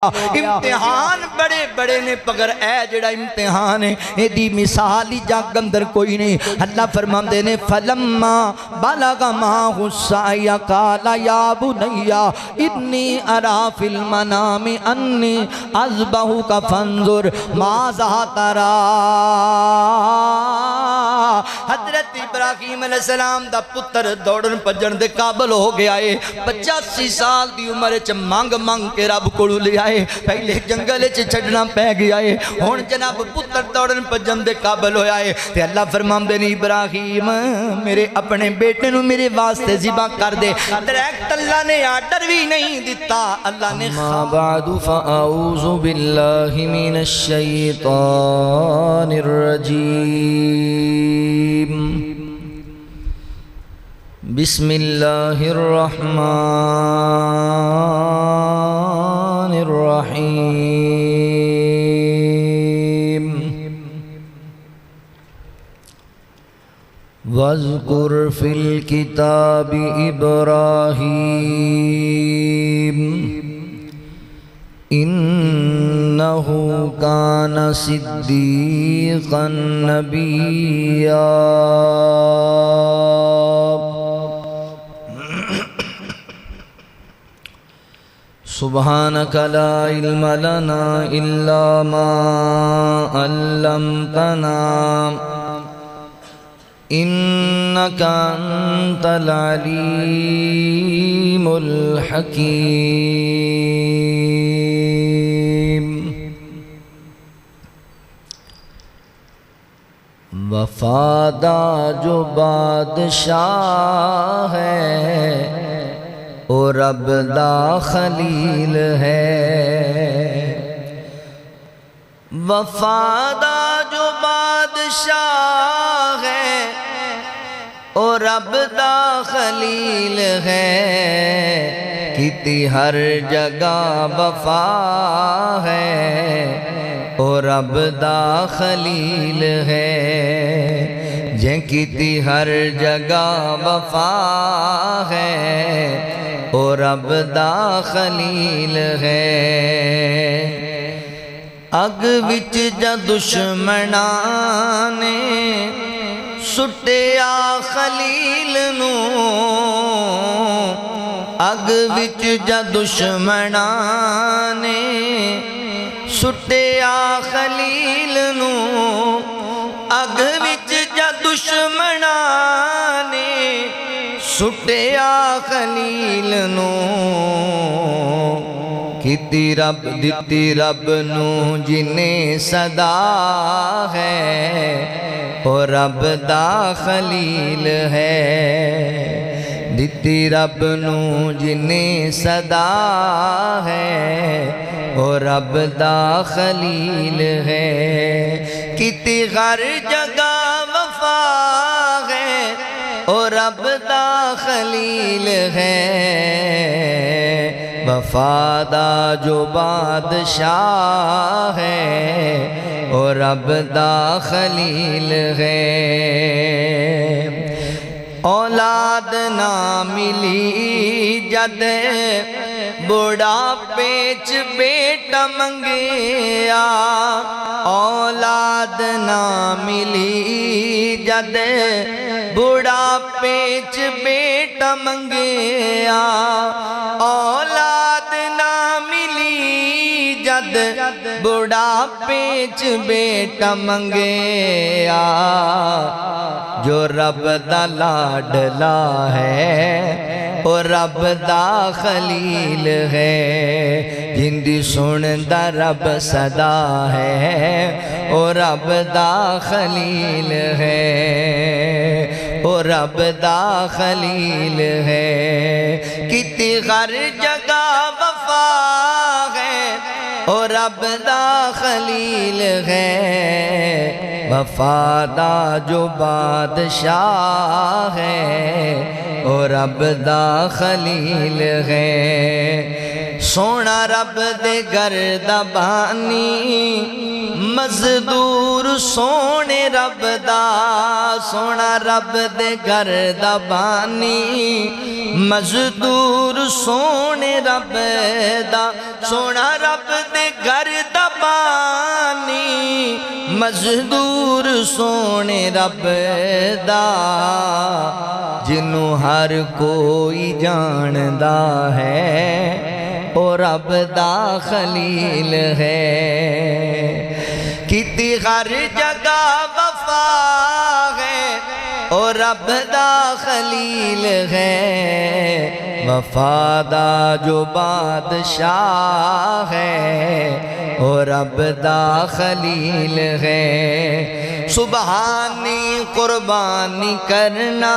امتحان بڑے بڑے نے پگر اے جڑا امتحان ہے اے دی مثال ہی جاگ اندر کوئی نہیں۔ اللہ فرماندے نے فلما بلغ معه السعي قال یا بني انی ارى في المنام انی اذبحك فانظر ماذا ترى۔ حضرت ابراہیم علیہ السلام دا پتر دوڑن پجن دے قابل ہو گیا ہے، 85 سال دی عمر چ مانگ مانگ کے رب کو لیا ہے، پہلے جنگل چ چھڑنا پہ گیا ہے، ہن جناب پتر دوڑن پجن دے قابل ہویا ہے تے اللہ فرماندے نے ابراہیم میرے اپنے بیٹے نو میرے واسطے ذبح کر دے۔ ڈائریکٹ اللہ نے آرڈر بھی نہیں دیتا، اللہ نے اما بعد فاعوذ باللہ من الشیطان الرجیم بسم اللہ الرحمن الرحیم واذکر فی الکتاب ابراہیم انہو کان صدیقا نبیا۔ سبحانک لا علم لنا الا ما علمتنا انک انت العلیم الحکیم۔ وفادہ جو بادشاہ ہے اور رب دا خلیل ہے، وفادہ جو بادشاہ ہے اور رب دا خلیل ہے، کیتی ہر جگہ وفا ہے اور رب دا خلیل ہے، جن کیتی ہر جگہ وفا ہے اور رب دا خلیل ہے۔ اگ وچ جا دشمناں نے سٹیا خلیل نو، اگ وچ جا دشمناں نے سٹیا خلیل نو، اگ وچ جا دشمناں نے سٹیا خلیل نو، کیتی رب دتی رب نو جنہیں صدا ہے اور رب دا خلیل ہے، دتی رب نو جنہیں صدا ہے اور رب دا خلیل ہے، کیتی ہر جگہ وفا ہے اور رب دا خلیل ہے، وفادہ جو بادشاہ ہے اور رب دا خلیل ہے۔ اولاد نہ ملی جد بڑھاپے چ بیٹا منگیا، اولاد نہ ملی جد بڑھاپے چ بیٹا منگیا، اولاد نہ ملی جد بڑھاپے چ بیٹا منگیا، جو رب دا لاڈلا ہے اور رب دا خلیل ہے، جندی سندا رب صدا ہے اور رب دا خلیل ہے، اور رب دا خلیل ہے، کتی ہر جگہ وفا ہے اور رب دا خلیل ہے، وفادہ جو بادشاہ ہے اور رب دا خلیل ہے۔ سونا رب دے گھر دا بانی مزدور سونے رب دا سونا رب دے گھر دا بانی مزدور سونے رب دا سونا رب دے گھر دا بانی مزدور سونے رب دا جنوں ہر کوئی جاندا ہے او رب دا خلیل ہے کیتی ہر جگہ وفا ہے او رب دا خلیل ہے وفا دا جو بادشاہ ہے او رب دا خلیل ہے سبحانی قربانی کرنا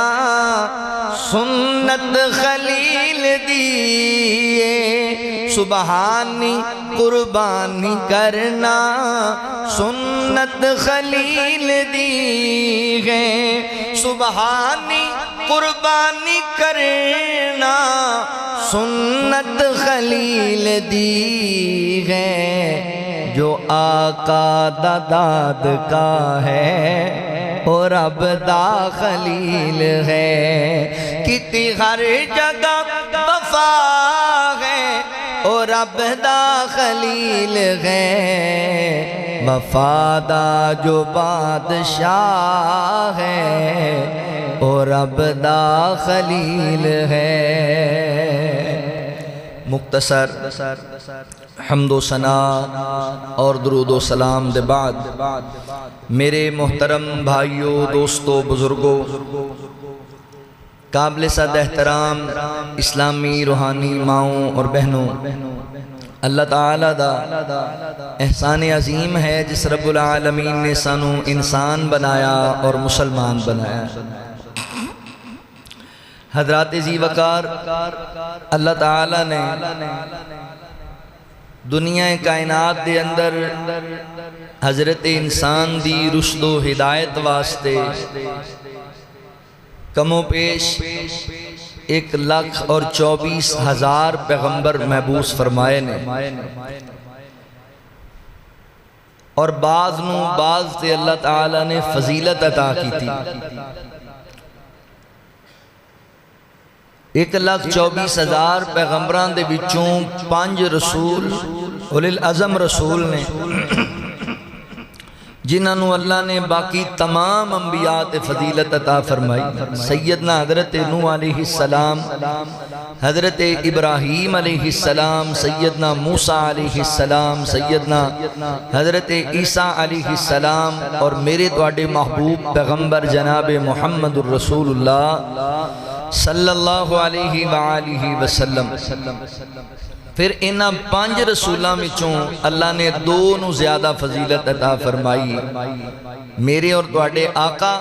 سنت خلیل دیئے سبحانی قربانی کرنا سنت خلیل دی ہے سبحانی قربانی کرنا سنت خلیل دی ہے جو آقا داد کا ہے او رب دا خلیل ہے کتی ہر جگہ وفا ہے او رب دا خلیل ہے وفا دا جو بادشاہ ہے او رب دا خلیل ہے مختصر حمد و ثنا اور درود و سلام دے بعد میرے محترم بھائیوں دوستوں بزرگوں قابل صد احترام اسلامی روحانی ماؤں اور بہنوں اللہ تعالیٰ دا احسان عظیم ہے جس رب العالمین نے سانو انسان بنایا اور مسلمان بنایا حضرات ذی وقار اللہ تعالیٰ نے دنیا کائنات دے اندر حضرت انسان دی رشد و ہدایت واسطے کم و پیش 1,24,000 پیغمبر محبوس فرمائے نے اور بعض تے اللہ تعالیٰ نے فضیلت عطا کی تھی 1,24,000 پیغمبران دے بچوں 5 رسول اولی العظم رسول نے جنہوں اللہ نے باقی تمام انبیاء تے فضیلت عطا فرمائی سیدنا حضرت نوح علیہ السلام حضرت ابراہیم علیہ السلام سیدنا موسیٰ علیہ السلام سیدنا حضرت عیسیٰ علیہ السلام اور میرے تواڈے محبوب پیغمبر جناب محمد الرسول اللہ صلی اللہ علیہ وآلہ وسلم پھر انہاں 5 رسولاں وچوں اللہ نے 2 نو زیادہ فضیلت عطا فرمائی میرے اور تواڈے آقا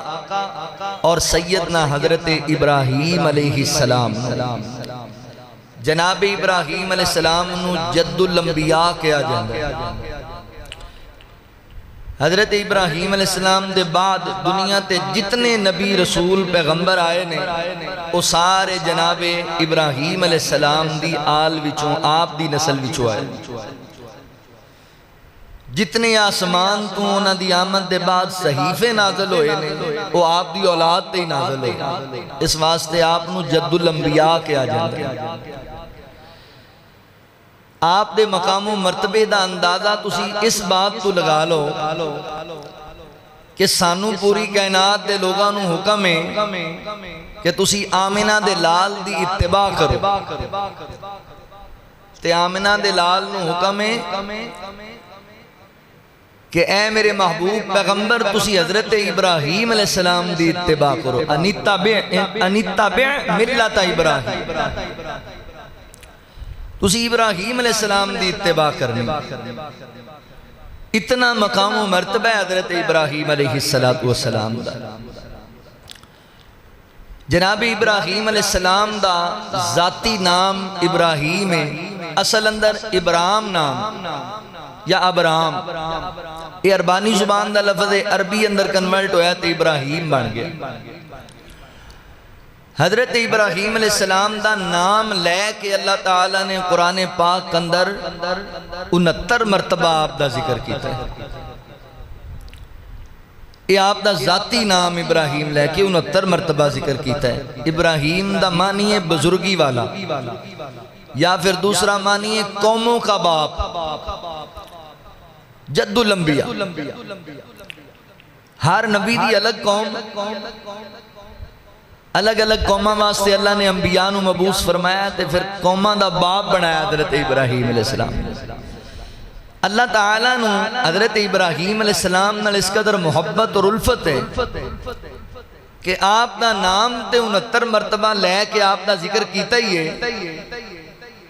اور سیدنا حضرت ابراہیم علیہ السلام جناب ابراہیم علیہ السلام نو جد الانبیاء کیا جاندہ حضرت ابراہیم علیہ السلام دے بعد دنیا تے جتنے نبی رسول پیغمبر آئے نے وہ سارے جناب ابراہیم علیہ السلام دی آل وچوں آپ دی نسل وچوں آئے جتنے آسمان تو انہاں دی آمد دے بعد صحیفے نازل ہوئے نے وہ آپ دی اولاد تے نازل ہوئے اس واسطے آپ نو جد الانبیاء کیا جاندہ آپ دے مقام و مرتبے دا اندازہ تسی اس بات تو لگا لو کہ سانو پوری کائنات دے لوگاں نو حکم ہے کہ تسی آمنہ دے لال دی اتباع کرو تے آمنہ دے لال نو حکم ہے کہ اے میرے محبوب پیغمبر تسی حضرت ابراہیم علیہ السلام دی اتباع کرو انتبع ملت ابراہیم تسی ابراہیم علیہ السلام دی اتباع کرنی اتنا مقام و مرتبہ حضرت ابراہیم علیہ السلام دا جناب ابراہیم علیہ السلام دا ذاتی نام ابراہیم ہے اصل اندر ابرام نام یا ابرام یہ عربانی زبان دا لفظ عربی اندر کنورٹ ہویا تو ابراہیم بن گیا حضرت ابراہیم علیہ السلام دا نام لے کے اللہ تعالیٰ نے قرآن پاک اندر 69 مرتبہ آپ دا ذکر کیتا ہے. یہ آپ دا ذاتی نام ابراہیم لے کے 69 مرتبہ ذکر کیتا ہے. ابراہیم دا معنی ہے بزرگی والا، یا پھر دوسرا معنی ہے قوموں کا باپ، جد الانبیاء. ہر نبی دی الگ قوم، الگ الگ قوماں واسطے اللہ نے انبیاء نو مبعوث فرمایا تے پھر قوماں دا باپ بنایا حضرت ابراہیم علیہ السلام. اللہ تعالیٰ نو حضرت ابراہیم علیہ السلام نال اس قدر محبت اور الفت ہے کہ آپ دا نام تے 69 مرتبہ لے کے آپ دا ذکر کیتا ہی ہے.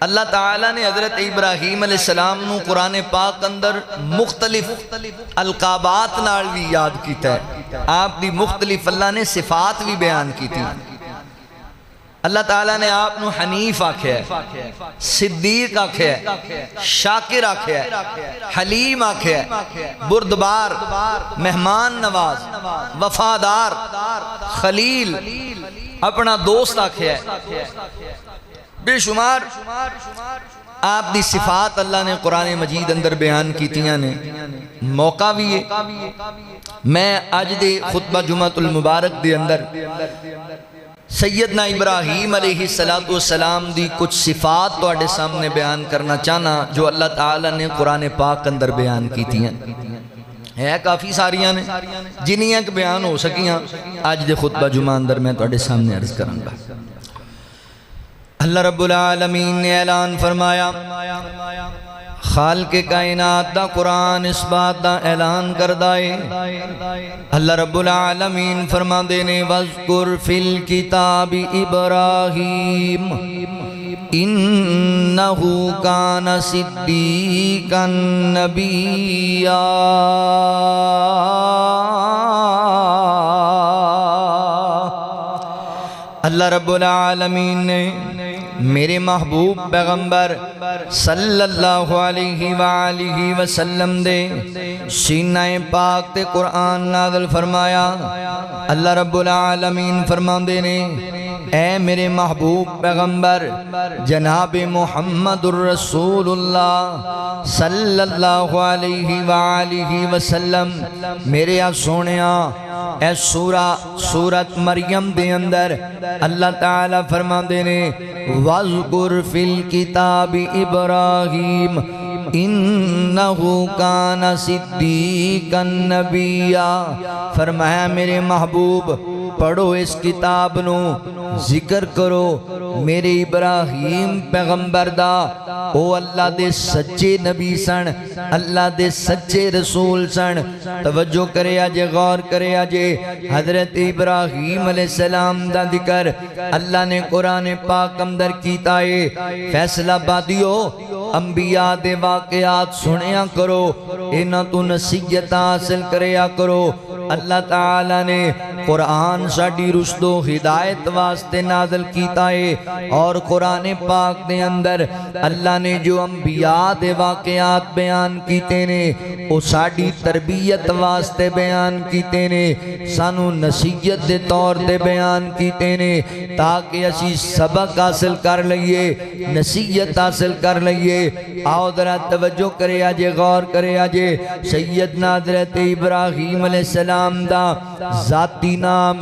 اللہ تعالیٰ نے حضرت ابراہیم علیہ السلام نو قرآن پاک اندر مختلف القابات نال بھی یاد کیتا ہے. آپ دی مختلف اللہ نے صفات بھی بیان کی تھی. اللہ تعالیٰ نے آپ نو حنیف آکھیا ہے، صدیق آکھیا ہے، شاکر آکھیا ہے، حلیم آکھیا ہے، بردبار، مہمان نواز، وفادار، خلیل، اپنا دوست آکھیا ہے. بے شمار آپ دی صفات اللہ نے قرآن مجید اندر بیان کیتیاں نے. موقع بھی ہے میں آج دے خطبہ جمعۃ المبارک دے اندر سیدنا ابراہیم علیہ السلام دی کچھ صفات تو اڈے سامنے بیان کرنا چاہنا جو اللہ تعالیٰ نے قرآن پاک اندر بیان کیتیاں ہے. کافی ساریاں نے جنیاں کہ بیان ہو سکیاں آج دے خطبہ جمعہ اندر میں تو اڈے سامنے عرض کروں گا. اللہ رب العالمین نے اعلان فرمایا، خالق کائنات دا قرآن اس بات دا اعلان کردائے. اللہ رب العالمین فرما دینے وَذْكُرْ فِي الْكِتَابِ إِبْرَاهِيمَ إِنَّهُ كَانَ صِدِّيقًا نَبِيًّا. اللہ رب العالمین نے میرے محبوب پیغمبر صلی اللہ علیہ وآلہ وسلم دے سینہ پاک تے قرآن نازل فرمایا. اللہ رب العالمین فرماندے نے اے میرے محبوب پیغمبر جناب محمد الرسول اللہ صلی اللہ علیہ وآلہ وسلم میرے سونیا اے سورت مریم دے اندر اللہ تعالیٰ فرماندے نے وَذْكُرْ فِي الْكِتَابِ إِبْرَاهِيمَ إِنَّهُ كَانَ صِدِّيقًا نَبِيًّا. فرمایا میرے محبوب پڑھو اس کتاب نو، ذکر کرو میرے ابراہیم پیغمبر دا، او اللہ دے سچے نبی سن، اللہ دے سچے رسول سن. توجہ کرے آجے، غور کرے آجے. حضرت ابراہیم علیہ السلام دا ذکر اللہ نے قرآن پاک اندر کیتا ہے. فیصلہ بادیو انبیاء دے واقعات سنیا کرو، انہاں تو نصیحت حاصل کریا کرو. اللہ تعالیٰ نے قرآن ساڑی رشد و ہدایت واسطے نازل کیتا ہے، اور قرآن پاک دے اندر اللہ نے جو انبیاء دے واقعات بیان کیتے نے وہ ساڑی تربیت واسطے بیان کیتے نے، سانو نصیحت دے طور دے بیان کیتے نے تاکہ اسی سبق حاصل کر لئیے، نصیحت حاصل کر لئیے. آؤ ذرا توجہ کرے آجے، غور کرے آجے. سیدنا حضرت ابراہیم علیہ السلام دا ذاتی نام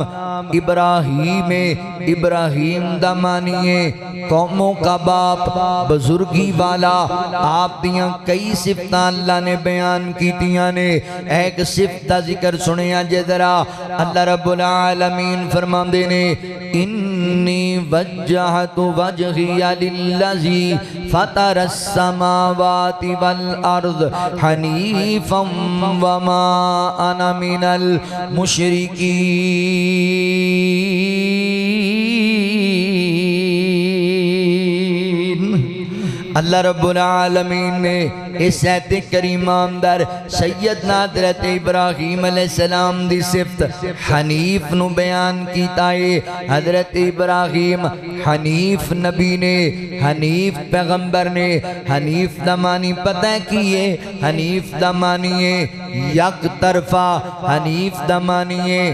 ابراہیم ہے. ابراہیم دا معنی قوموں کا باپ، بزرگی والا. آپ دیاں کئی صفتاں اللہ نے بیان کیتیاں نے. ایک صفت دا ذکر سنیا جے ذرا. اللہ رب العالمین فرماندے نے انی وجہت وجہی للذی فطر السماوات والارض حنیفا وما انا من المشرکین. اللہ رب العالمین نے اس ایت کریمہ اندر سیدنا حضرت ابراہیم علیہ السلام دی صفت حنیف نو بیان کیتا ہے۔ حضرت ابراہیم حنیف نبی نے، حنیف پیغمبر نے۔ حنیف دا معنی پتہ ہے کیے؟ حنیف دا معنی ہے یک طرفہ، حنیف دا معنی ہے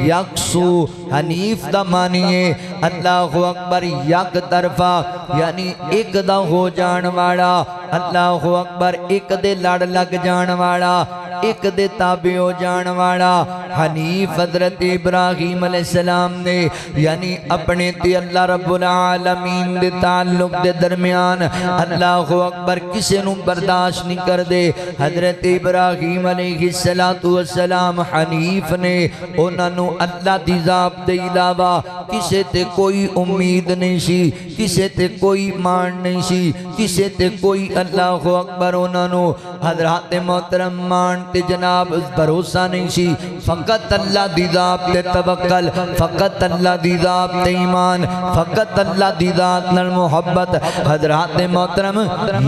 یکسو، حنیف دا معنی ہے اللہ اکبر یک طرفہ، یعنی ایک دا ہو جان والا، اللہ اکبر ایک دے لڑ لگ جان والا، ایک دے تابع ہو جان والا۔ حنیف حضرت ابراہیم علیہ السلام نے یعنی اپنے تے اللہ رب العالمین دے تعلق دے درمیان اللہ اکبر کسے نو برداشت نہیں کر دے۔ حضرت ابراہیم علیہ السلام حنیف نے، انہاں نو اللہ دی ذات دے علاوہ کسے تے کوئی امید نہیں سی، کسے تے کوئی مان نہیں سی، کسے تے کوئی اللہ اکبر انہاں نو حضرات محترم مان تے جناب بھروسہ نہیں سی۔ فقط اللہ دی ذات تے توکل، فقط اللہ دی ذات تے ایمان، فقط اللہ دی ذات نال محبت۔ حضرات محترم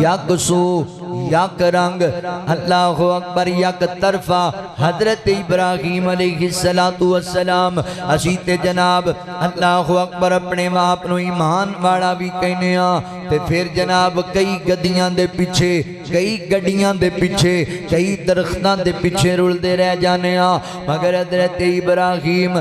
یک سو یک رنگ اللہ اکبر یک طرفہ حضرت ابراہیم علیہ السلام اسی تے جناب اللہ اکبر اپنے باپ نو ایمان والا بھی کہنے ہاں، تے پھر جناب کئی گدیاں دے پیچھے، کئی گڈیاں دے پیچھے، کئی درختاں دے پیچھے رول دے رہ جانے ہاں، مگر حضرت ابراہیم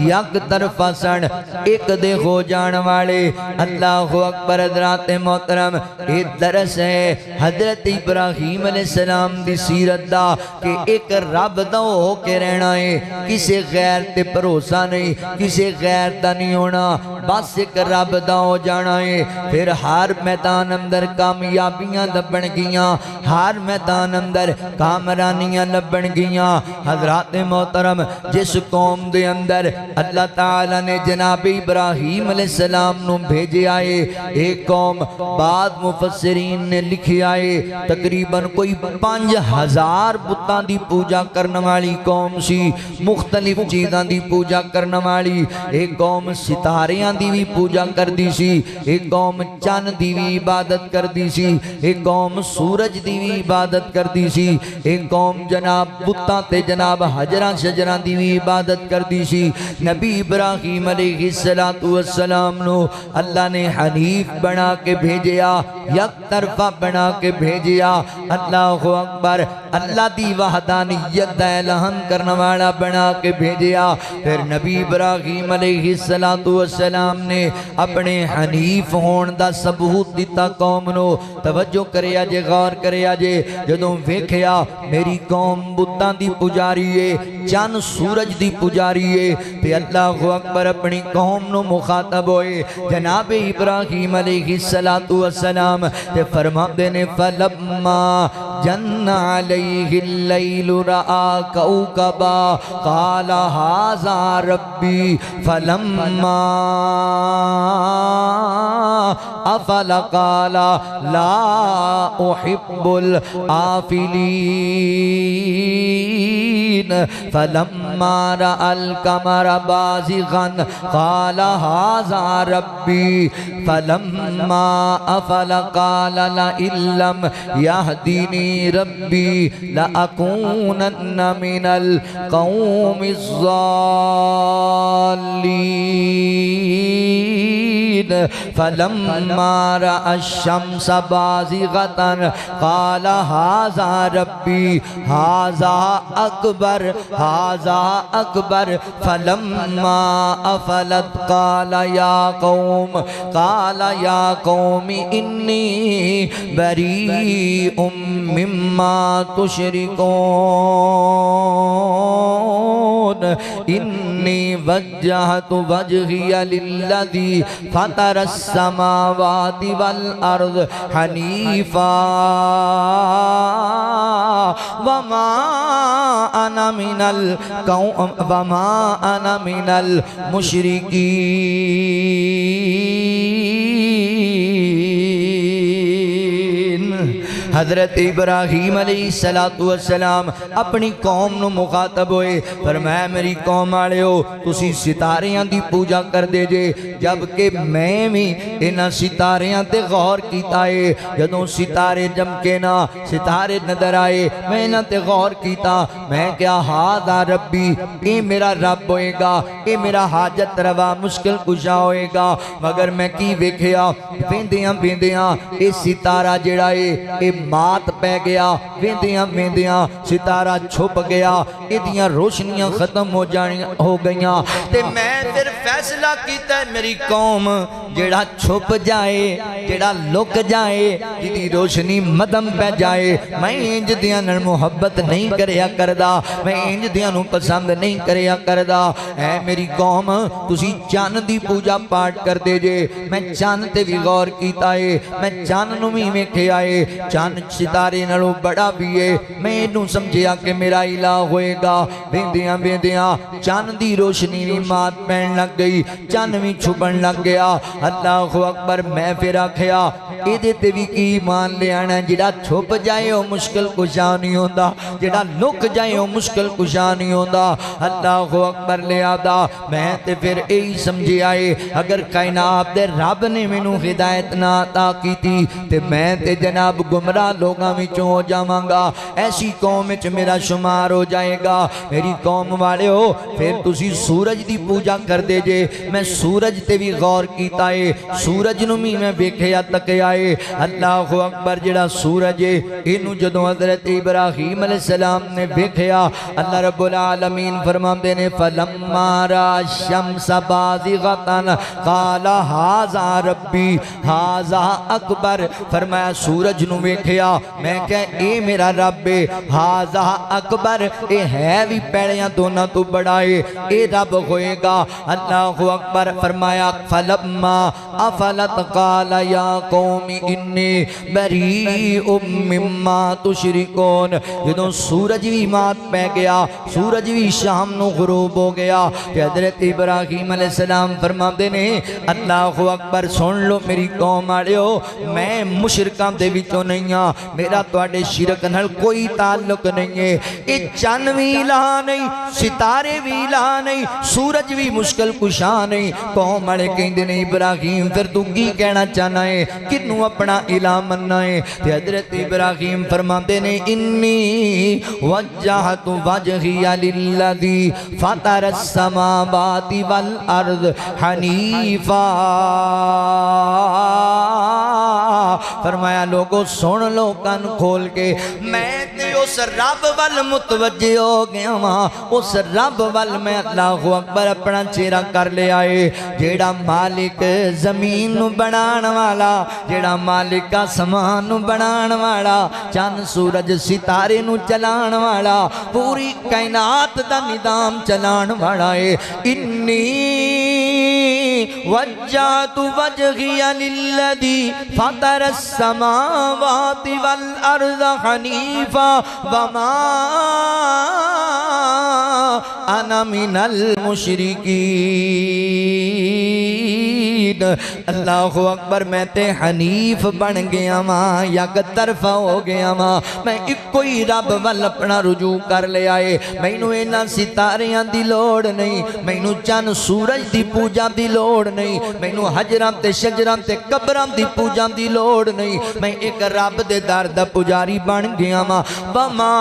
یک طرفہ سن، ایک دے ہو جان والے۔ اللہ اکبر حضرات محترم یہ درس ہے حضرت ابراہیم علیہ السلام دی سیرت دا کہ ایک رب دا ہو کے رہنا ہے، کسے غیر تے بھروسہ نہیں، کسے غیر دا نہیں ہونا، بس ایک رب دا ہو جانا ہے۔ پھر ہر میدان اندر کامیابیاں لبن گیاں، ہر میدان اندر کامرانیاں لبن گیاں۔ حضرات محترم جس قوم دے اندر اللہ تعالیٰ نے جناب ابراہیم علیہ السلام نو بھیجے آئے، ایک قوم بعد مفسرین نے لکھی آئے تقریباً کوئی 5000 بتاں دی پوجا کرنے والی قوم سی، مختلف چیزاں دی پوجا کرنے والی۔ ایک قوم ستاریاں دی بھی پوجا کر دی سی، ایک قوم چند دی بھی عبادت کر دی سی، ایک قوم سورج دی بھی عبادت کر دی سی، ایک قوم جناب بتاں تے جناب حجراں شجراں دی بھی عبادت کر دی سی۔ نبی ابراہیم علیہ السلام نو اللہ نے حنیف بنا کے بھیجیا، یک طرفہ بنا کے بھیجیا۔ اللہ اکبر اللہ دی وحدانیت دا اعلان کرنے والا بنا کے بھیجیا۔ پھر نبی ابراہیم علیہ السلام نے اپنے حنیف ہون دا ثبوت دیتا قوم نو۔ توجہ کریا جے، غور کریا جے، جدوں ویکھیا میری قوم بتاں دی پجاری ہے، چند سورج دی پجاری ہے، تے اللہ اکبر اپنی قوم نو مخاطب ہوئے جناب ابراہیم علیہ السلام تے فرماندے نے فلما جن علیہ اللیل رآ کوکبا قال ھذا ربی فلما افل قال لا احب الآفلین فلما رأى القمر بازغا قال ھذا ربی فلما افل قال لئن لم يهدني ربي لأكونن من القوم الضالين فلما رأى الشمس بازغة قال هذا ربي هذا أكبر هذا أكبر فلما أفلت قال يا قوم إني بريء مما تشركون إني وجهت وجهي للذي فطر السماوات والأرض حنيفا وما أنا من المشركين حضرت ابراہیم علیہ السلام اپنی قوم نو مخاطب ہوئے، فرمایا میری قوم والےو تسی ستاریاں دی پوجا کر دے جے، جبکہ میں بھی انہاں ستاریاں تے غور کیتا ہے، جدوں ستارے جمکے نا ستارے نظر آئے میں انہاں تے غور کیتا، میں کیا ہاذا ربی، اے میرا رب ہوئے گا، اے میرا حاجت روا مشکل کشا ہوئے گا، مگر میں کی ویکھیا ویندیاں ویندیاں اے ستارہ جڑا اے مات پہ گیا، ویندیاں ویندیاں ستارہ چھپ گیا، ایدیاں روشنیاں ختم ہو گئیاں، تے میں پھر فیصلہ کیتا ہے میری قوم جڑا چھپ جائے، جڑا لک جائے، جدی روشنی مدم پہ جائے، میں انج دیاں نال محبت نہیں کریا کردا، میں انج دیاں نو پسند نہیں کریا کردا، اے میری قوم تسی چاند دی پوجا پاٹ کر دے جے، میں چاند تے بھی غور کیتا ہے، میں چاند نو بھی ویکھیا ہے، چاند ستارے نالوں بڑا بھی ہے، میں انہوں سمجھیا کہ میرا الہ ہوئے گا، ویندیاں ویندیاں چاند دی روشنی بھی مات پہن لگ گئی، چاند بھی چھپن لگ گیا، اللہ اکبر، میں پھر آکھیا اے دیتے بھی کی ایمان لے آنا، جڑا چھپ جائے وہ مشکل کشا نہیں ہوندا، جڑا لک جائے وہ مشکل کشا نہیں ہوندا، اللہ اکبر لے آدھا، میں تے پھر یہی سمجھے آئے اگر کائنات دے رب نے مینوں ہدایت نہ عطا کی تھی تے میں تے جناب گمراہ لوگاں وچوں ہو جاواں گا، ایسی قوم وچ میرا شمار ہو جائے گا، میری قوم والے ہو پھر تسی سورج دی پوجا کر دے جے، میں سورج تے بھی غور کیتا ہے، سورج نو بھی میں ویکھیا تکیا ہے، اللہ اکبر، جڑا سورج ہے اینو جدوں حضرت ابراہیم علیہ السلام نے ویکھیا، اللہ رب العالمین فرماندے نے فلما را الشمس بازغۃ قال ھذا ربی ھذا اکبر، فرمایا سورج نو ویکھیا میں کہ اے میرا رب ہے، ھذا اکبر، اے ہے بھی پیڑیاں دونوں تو بڑا ہے، اے رب ہوئے گا، اللہ اکبر، فرمایا فلما افلت قال یا قوم انی بریء مما تشرکون، جدوں سورج بھی مات پہ گیا، سورج بھی شام نو غروب ہو گیا، حضرت ابراہیم علیہ السلام فرماندے نے اللہ اکبر، سن لو میری قوم والےو، میں مشرکاں دے وچوں نہیں ہاں، میرا تواڈے شرک نال کوئی تعلق نہیں ہے، اے چن بھی الہ نہیں، ستارے بھی الہ نہیں، سورج بھی مشکل کشا نہیں، قوم والے کہندے نے ابراہیم پھر تو کی کہنا چاہنا ہے، کنوں اپنا الہ مننا ہے، تے حضرت ابراہیم فرماندے نے انی وجہت وجہی للذی فطر السماوات والارض حنیفا، فرمایا لوگو سن لو کن کھول کے، میں تے اس رب وال متوجہ ہو گیا ہاں، اس رب وال میں اللہ اکبر اپنا چہرہ کر لے آئے، جیڑا مالک زمین نو بنان والا، جیڑا مالک آسمان نو بنان والا، چاند سورج ستارے نو چلان والا، پوری کائنات دا نظام چلان والا ہے، انی وجہت وجہی للذی فطر السماوات والارض حنیفا وما انا من المشرکین، اللہ اکبر، میں تے حنیف بن گیا ماں، یک طرفہ ہو گیا ماں، میں ایک کوئی رب وال اپنا رجوع کر لے آئے، مینوں اینا ستاریاں دی لوڑ نہیں، مینوں چند سورج دی پوجا دی لوڑ نہیں، مینوں حجران تے شجران تے قبران دی پوجا دی لوڑ نہیں، میں ایک رب دے در دا پجاری بن گیا ماں، وما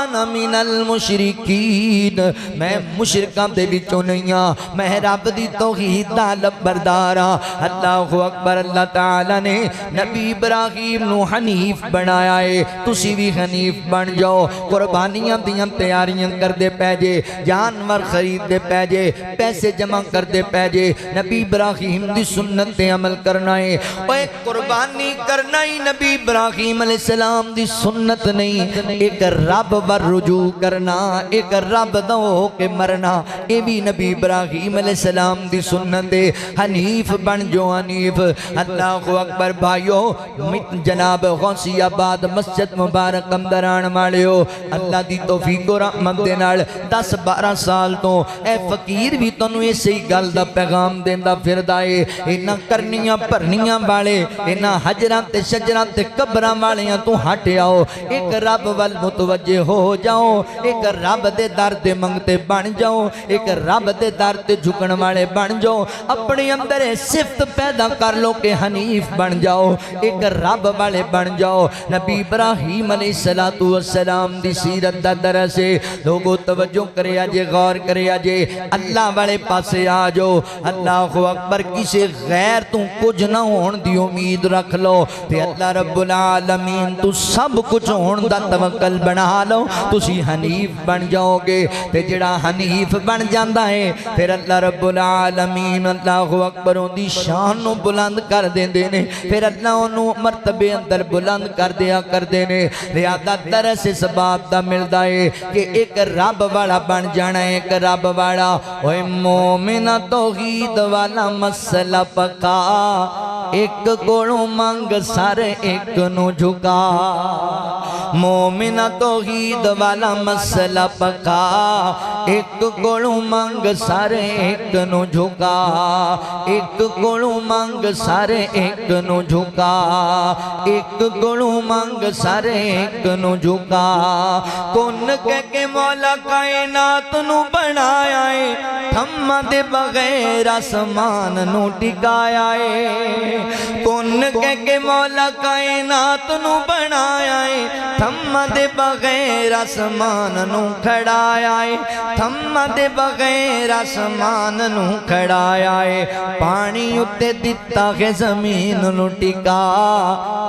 انا من المشرکین، میں مشرکان دے وچوں نہیں ہاں، میں رب دی توحید دا لبردار ہاں، اللہ اکبر، اللہ تعالیٰ نے نبی ابراہیم نو حنیف بنایا ہے، تسی بھی حنیف بن جاؤ، قربانیاں دیاں تیاریاں کر دے پیجے، جانور خرید دے پیجے، پیسے جمع کر دے پیجے، نبی ابراہیم دی سنت تے عمل کرنا ہے، اور ایک قربانی کرنا ہی نبی ابراہیم علیہ السلام دی سنت نہیں، ایک رب ور رجوع کرنا، ایک رب دو کے مرنا، یہ بھی نبی ابراہیم علیہ السلام دی سنت ہے، حنیف حنیف بن جو حنیف اللہ اکبر بھائیو جناب غوثی آباد مسجد مبارک اندران مالیو اللہ دی توفیق و رحمت دے نال 10-12 سال تو اے فقیر بھی تنو اسی گل دا پیغام دیندہ پھردائے اینا کرنیاں پرنیاں والے اینا حجران تے شجران تے قبران والیاں تو ہٹے آؤ ایک رب وال متوجہ ہو جاؤ ایک رب دے در دے منگتے بن جاؤ ایک رب دے در تے جھکن والے بن جاؤ اپنے اندر صفت پیدا کر لو کہ حنیف بن جاؤ ایک رب والے بن جاؤ نبی ابراہیم علیہ السلام دی سیرت دا درسے لوگو توجہ کرے آجے غور کرے آجے اللہ والے پاسے آجو اللہ اکبر کسی غیر تو کچھ نہ ہون دی امید رکھ لو تے اللہ رب العالمین تو سب کچھ ہون دا توکل بنا لو تسی حنیف بن جاؤ گے تے جڑا حنیف بن جاندہ ہے پھر اللہ رب العالمین اللہ اکبروں دی شان نو بلند کر دیں دینے پھر اللہ انہوں مرتبے اندر بلند کر دیا کر دینے لہذا درس اس باب دا ملدا ہے کہ ایک رب والا بن جانا ہے ایک رب والا اوہ مومنہ توحید والا مسئلہ پکا ایک گوڑوں مانگ سارے ایک نو جھکا مومنہ توحید والا مسئلہ پکا ایک گوڑوں مانگ سارے ایک نو جھکا ایک گوڑوں مانگ سارے ایک نو جھکا ایک گوڑوں مانگ سارے ایک نو جھکا کون کہہ کے مولا کائنات نو بنایا ہے تھم دے بغیر آسمان نو ٹکایا ہے کون کہہ کے مولا کائنات نو بنایا ہے تھم دے بغیر آسمان نو کھڑایا ہے تھم دے بغیر آسمان نو کھڑایا ہے پانی اتے دیتا ہے زمین نو ٹکا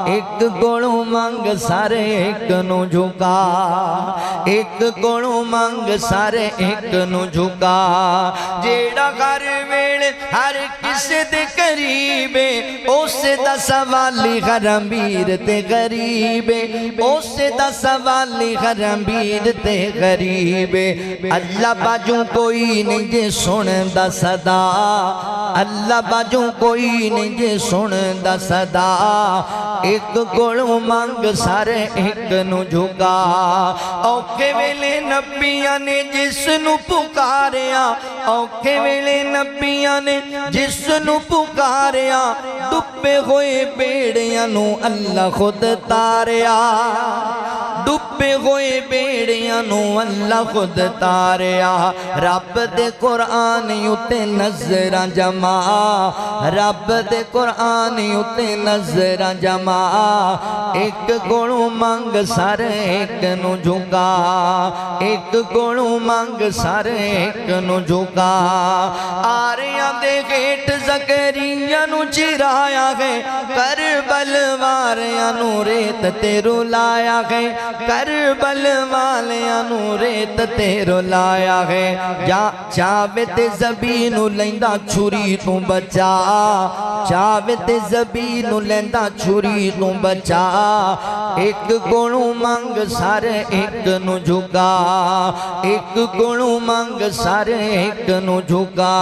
ایک گوڑوں مانگ سارے ایک نو جھکا ایک گوڑوں مانگ سارے ایک نو جھکا جیڑا گھر ویڑ ہر کسے دے قریبے اسے دا سوالی غرمبیر تے غریبے اسے دا سوالی غرمبیر تے غریبے اللہ باجوں کوئی نہیں جے سن دا صدا اللہ باجوں کوئی نہیں جے سن دا صدا ایک گوڑوں مانگ سارے ایک نو جھکا اوکھے ویلے نبیاں نے جس نو پکاریا اوکھے ویلے نبیاں نے جس نو پکاریا ڈبے ہوئے بیڑیاں نو اللہ خود تاریا ڈبے ہوئے بیڑیاں نو اللہ خود تاریا رب دے قرآن یوتے نظران جمع رب دے قرآن یوتے نظران جمع ایک گوڑوں مانگ سارے ایک نو جھکا ایک گوڑوں مانگ سارے ایک نو جھکا آریاں دے گیٹ زکریہ نو چرایا گئے کربل واریاں نو ریت تیرو لایا گئے کربل والیاں نو ریت تیرو لایا گئے چاوے تے زبینو لیندہ چھوری تو بچا چاوے تے زبینو لیندہ چھوری تو بچا ایک گوڑوں مانگ سارے ایک نو جھکا ایک گوڑوں مانگ سارے ایک نو جھکا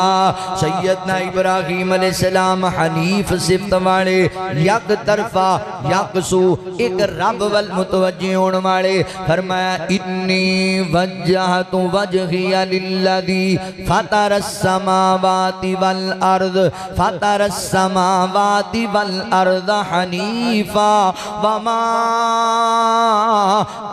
سیدنا ابراہیم علیہ السلام حنیف صفت والے یک طرفہ یک سو ایک رب والمتوجہ ہون والے فرمایا انی وجہت وجہی للذی فطر السماوات والارض فطر السماوات والارض حنیفا وما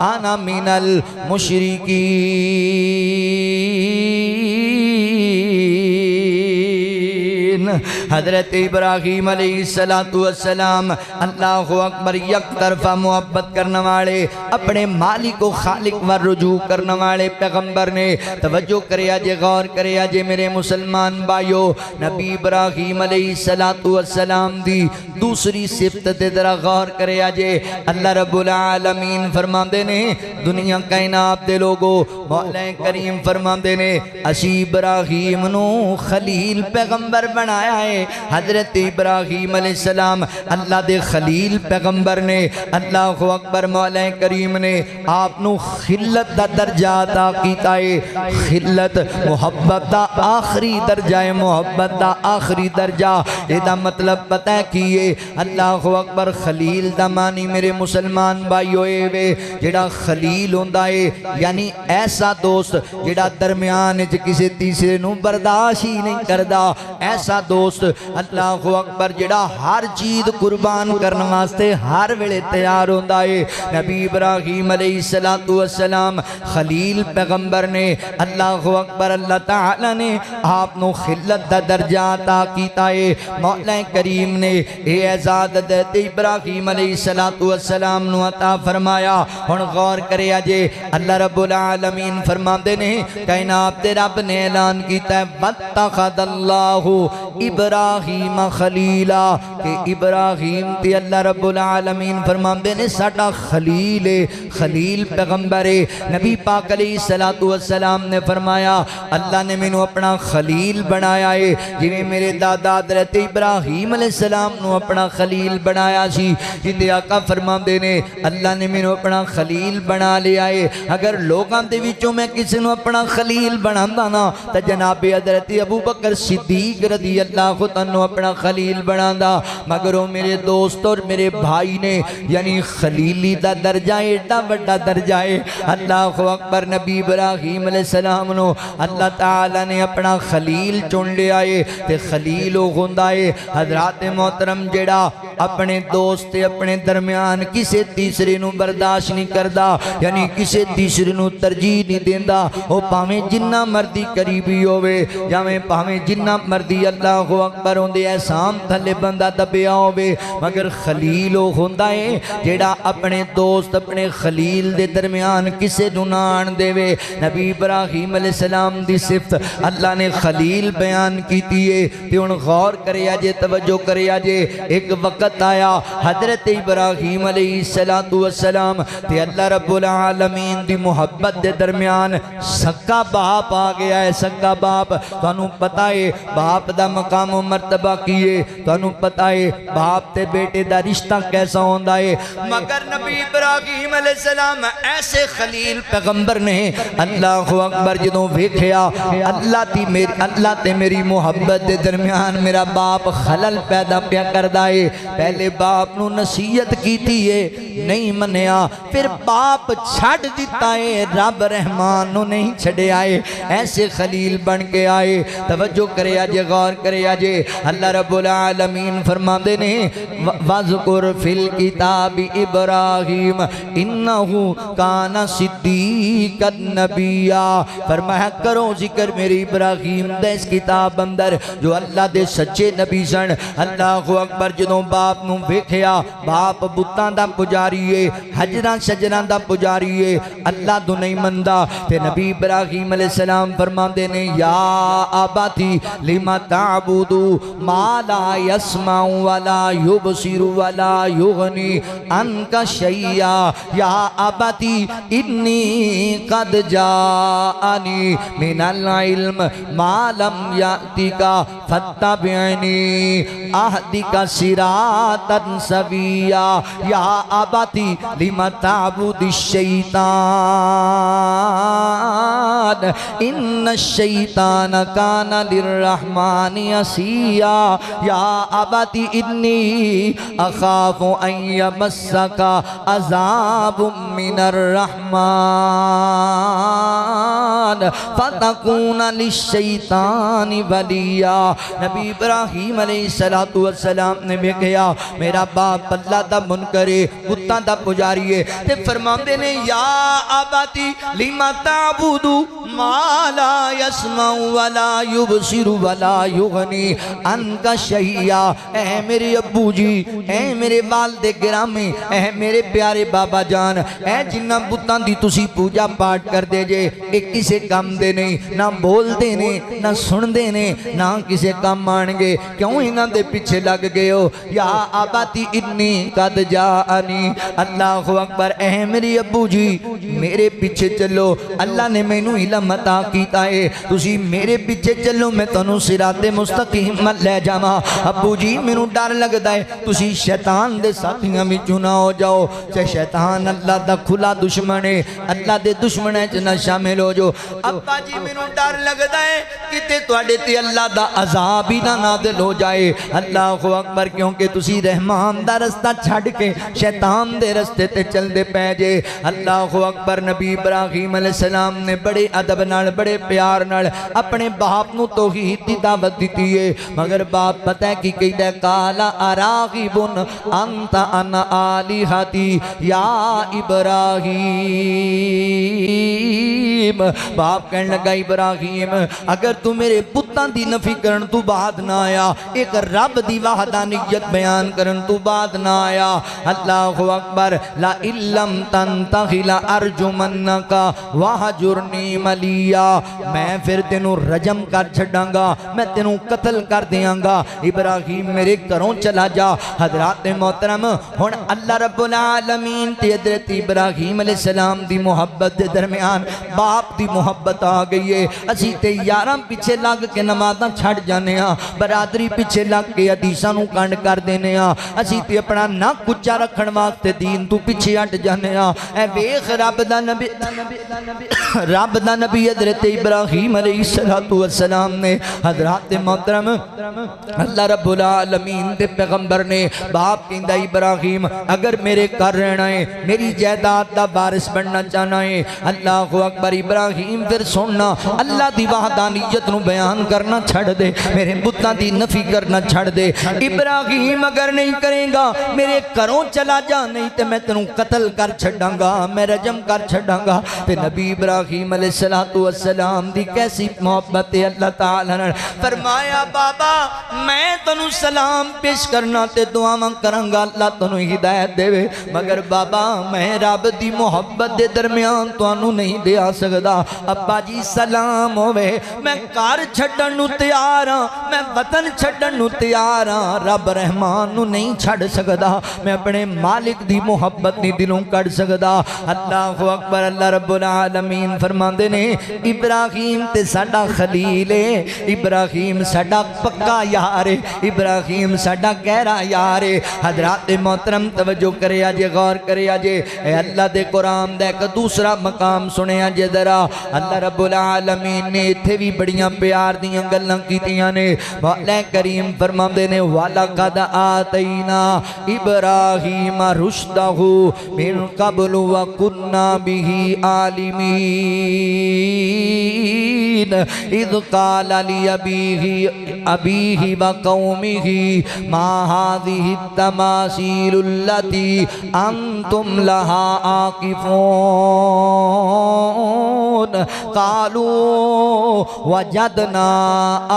انا من المشرکین حضرت ابراہیم علیہ السلام اللہ اکبر یک طرفہ محبت کرنے والے اپنے مالک و خالق و رجوع کرنے والے پیغمبر نے توجہ کرے آجے غور کرے آجے میرے مسلمان بھائیو نبی ابراہیم علیہ السلام دی دوسری صفت تے ذرا غور کرے آجے اللہ رب العالمین فرما دینے دنیا کائنات دے لوگو مولا کریم فرما دینے اسی ابراہیم نو خلیل پیغمبر بنا بنایا ہے حضرت ابراہیم علیہ السلام اللہ دے خلیل پیغمبر نے اللہ اکبر مولا کریم نے آپ نو خلت دا درجہ عطا کیتا ہے خلت محبت دا آخری درجہ ہے محبت دا آخری درجہ یہ دا مطلب پتہ ہے کیے اللہ اکبر خلیل دا معنی میرے مسلمان بھائی ہوئے وے جڑا خلیل ہوندا ہے یعنی ایسا دوست جڑا درمیان وچ کسی تیسرے نو برداشت ہی نہیں کردا ایسا دوست اللہ اکبر جڑا ہر چیز قربان کرن واسطے ہر ویلے تیار ہوندا ہے نبی ابراہیم علیہ السلام خلیل پیغمبر نے اللہ اکبر اللہ تعالی نے آپ نو خلت دا درجہ عطا کیتا ہے مولا کریم نے اے اعزاز حضرت ابراہیم علیہ السلام نو عطا فرمایا ہن غور کریا جے اللہ رب العالمین فرماندے نے کائنات دے رب نے اعلان کیتا ہے واتخذ اللہ ابراہیم خلیلا کہ ابراہیم تے اللہ رب العالمین فرماندے نے ساڈا خلیل خلیل پیغمبر نبی پاک علیہ السلام نے فرمایا اللہ نے مینوں اپنا خلیل بنایا ہے جویں میرے دادا حضرت ابراہیم علیہ السلام نو اپنا خلیل بنایا سی جتے آقا فرماندے نے اللہ نے مینوں اپنا خلیل بنا لیا ہے اگر لوگاں دے وچوں میں کسی نو اپنا خلیل بنانا نا تے جناب حضرت ابو بکر صدیق رضی اللہ عنہ اپنا خلیل بنانا مگر وہ میرے دوست اور میرے بھائی نے یعنی خلیلی دا درجہ ایڈا بڑا درجہ ہے اللہ اکبر نبی ابراہیم علیہ السلام نو اللہ تعالی نے اپنا خلیل چن لیا ہے تے خلیل ہوندا ہے حضرات محترم جڑا اپنے دوست اپنے درمیان کسی تیسرے نو برداشت نہیں کردا یعنی کسی تیسرے نو ترجیح نہیں دیندا او پاویں جنہ مردی قریبی ہوے جاویں پاویں جنہ مردی اللہ اکبر ہوندے احسان تھلے بندہ دبیا ہوے مگر خلیل ہوندا ہے جڑا اپنے دوست اپنے خلیل دے درمیان کسے نو نہ آن دے نبی ابراہیم علیہ السلام دی صفت اللہ نے خلیل بیان کیتی ہے تے ہن غور کریا جے توجہ کریا جے ایک وقت آیا حضرت ابراہیم علیہ السلام تے اللہ رب العالمین دی محبت دے درمیان سکا باپ آ گیا ہے سکا باپ تانوں پتہ ہے باپ دا مقام و مرتبہ کیے تانوں پتہ ہے باپ تے بیٹے دا رشتہ کیسا ہوندا ہے مگر نبی ابراہیم علیہ السلام ایسے خلیل پیغمبر نے اللہ اکبر جدوں ویکھیا اللہ تے میری محبت دے درمیان میرا باپ خلل پیدا پیا کردا ہے پہلے باپ نو نصیحت کیتی ہے نہیں منیا پھر باپ چھڑ دیتا ہے رب رحمان نو نہیں چھڑے آئے ایسے خلیل بن کے آئے توجہ کرے آجے غور کرے آجے اللہ رب العالمین فرما دے نے وَذْكُرْ فِي الْكِتَابِ إِبْرَاهِيمَ إِنَّهُ كَانَ صِدِّيقًا نَبِيًّا فرمایا کرو ذکر میری ابراہیم دے اس کتاب اندر جو اللہ دے سچے نبی سن اللہ اکبر جدوں باپ نو ویکھیا باپ بتاں دا پجاری ہے حجراں شجراں دا پجاری ہے اللہ تو نہیں مندا تے نبی ابراہیم علیہ السلام فرماندے نے یا آباتی لما تعبدو ما لا يسمع ولا يبصر ولا يغني عنك شيئا یا آباتی انی قد جاءنی من العلم ما لم یأتک فاتبعنی اہدک صراطا سویا یا آباتی لما تعبد الشیطان ان الشیطان کان للرحمن عصیا یا آباتی انی اخاف ان یمسک عذاب من الرحمن فتکون للشیطان ولیا نبی ابراہیم علیہ السلام نے بھی کہا میرا باپ اللہ دا منکر ہے بتاں دا پجاری ہے تے فرماندے نے یا آباتی لما تعبدو ما لا يسمع ولا يبصر ولا يغني عنك شيئا اے میرے ابو جی اے میرے والد گرامی اے میرے پیارے بابا جان اے جنہ بتاں دی تسی پوجا پاٹ کر دے جے ایک کسے کام دے نہیں، نہ بول دے نے، نہ سن دے نے، نہ کسے کام آنگے، کیوں انہاں دے پیچھے لگ گئے ہو؟ یا آباتی انی قد جاءنی، اللہ اکبر، اے میری ابو جی میرے پیچھے چلو، اللہ نے میں نو علم عطا کیتا ہے، تسی میرے پیچھے چلو، میں تنو صراط مستقیم لے جاواں۔ ابو جی مینوں ڈر لگدا ہے تسی شیطان دے ساتھیاں وچوں نہ ہو جاؤ، تے شیطان اللہ دا کھلا دشمن ہے، اللہ دے دشمن وچ نہ شامل ہو جو۔ ابا جی مینوں ڈر لگدا ہے کتے تواڈے تے اللہ دا عذاب ہی نہ نازل ہو جائے۔ اللہ اکبر، کیونکہ تسی رحمان دا رستہ چھڈ کے شیطان دے رستے تے چل دے پے جے۔ اللہ اکبر، نبی ابراہیم علیہ السلام نے بڑے ادب نال بڑے پیار نال اپنے باپ نو توحید دی دعوت دیتی ہے، مگر باپ پتہ ہے کی کہدا ہے، قالا اراغب انت عن آلہتی یا ابراہیم، باپ کہنے لگا ابراہیم اگر تو میرے بتاں دی نفی کرن تو بعد نہ آیا، ایک رب دی وحدانیت بیان کرن تو بعد نہ آیا، اللہ اکبر، لا علم تنتہی لارجمنک وہجرنی ملیا، میں پھر تینوں رجم کر چھڑاں گا، میں تینوں قتل کر دیاں گا، ابراہیم میرے گھروں چلا جا۔ حضرات محترم، ہن اللہ رب العالمین تے حضرت ابراہیم علیہ السلام دی محبت دے درمیان باپ دی محبت آ گئی ہے۔ اسی تے یاراں پیچھے لگ کے نمازاں چھڑ جانے ہاں، برادری پیچھے لگ کے حدیثاں نو کانڈ کر دینے ہاں، اسی تے اپنا ناک اونچا رکھن واسطے دین تو پیچھے ہٹ جانے ہاں۔ اے ویکھ رب دا نبی حضرت ابراہیم علیہ السلام نے، حضرات محترم، اللہ رب العالمین دے پیغمبر نے، باپ کہندا ابراہیم اگر میرے گھر رہنا ہے، میری جائیداد دا وارث بننا چاہنا ہے، اللہ اکبر، ابراہیم پھر سننا، اللہ دی وحدانیت نو بیان کرنا چھڑ دے، میرے بتاں دی نفی کرنا چھڑ دے۔ ابراہیم اگر نہیں کرے گا میرے گھروں چلا جا، نہیں تے میں تینوں قتل کر چھڑاں گا، میں رجم کر چھڑاں گا۔ تے نبی ابراہیم علیہ السلام دی کیسی محبت ہے، اللہ تعالیٰ نے فرمایا بابا میں تنوں سلام پیش کرنا تے دعاواں کراں گا، اللہ تنوں ہدایت دے، مگر بابا میں رب دی محبت دے درمیان تانوں نہیں دے آ سکدا۔ ابا جی سلام ہوئے، میں گھر چھڈن نو تیار ہاں، میں وطن چھڈن نو تیار ہاں، رب رحمان نو نہیں چھڈ سکدا، میں اپنے مالک دی محبت نہیں دلوں کڈ سکدا۔ اللہ اکبر، اللہ رب العالمین فرماندے نے ابراہیم تے ساڈا خلیل ہے، ابراہیم ساڈا پکا یار ہے، ابراہیم ساڈا گہرا یار ہے۔ حضرات محترم توجہ کرے آجے، غور کرے آجے، اے اللہ دے قرآن دے ایک دوسرا مقام سنے آجے ذرا، اللہ رب العالمین نے اتھے بھی بڑیاں پیار دیاں گلاں کیتیاں نے، مولا کریم فرماندے نے وَلَقَدْ آتَيْنَا إِبْرَاهِيمَ رُشْدَهُ مِنْ قَبْلُ وَكُنَّا بِهِ عَالِمِينَ إِذْ قَالَ لِأَبِيهِ وَقَوْمِهِ مَا هَذِهِ التَّمَاثِيلُ الَّتِي أَنْتُمْ لَهَا عَاكِفُونَ قَالُوا وَجَدْنَا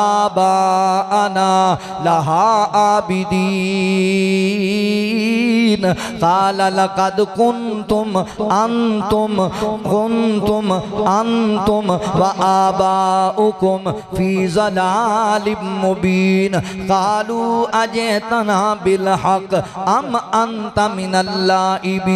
آبَاءَنَا لَهَا عَابِدِينَ قَالَ لَقَدْ كُنْتُمْ أَنْتُمْ وَآبَاؤُكُمْ فِي ضَلَالٍ مُبِينٍ قَالُوا أَجِئْتَنَا بِالْحَقِّ أَمْ أَنْتَ مِنَ اللَّاعِبِينَ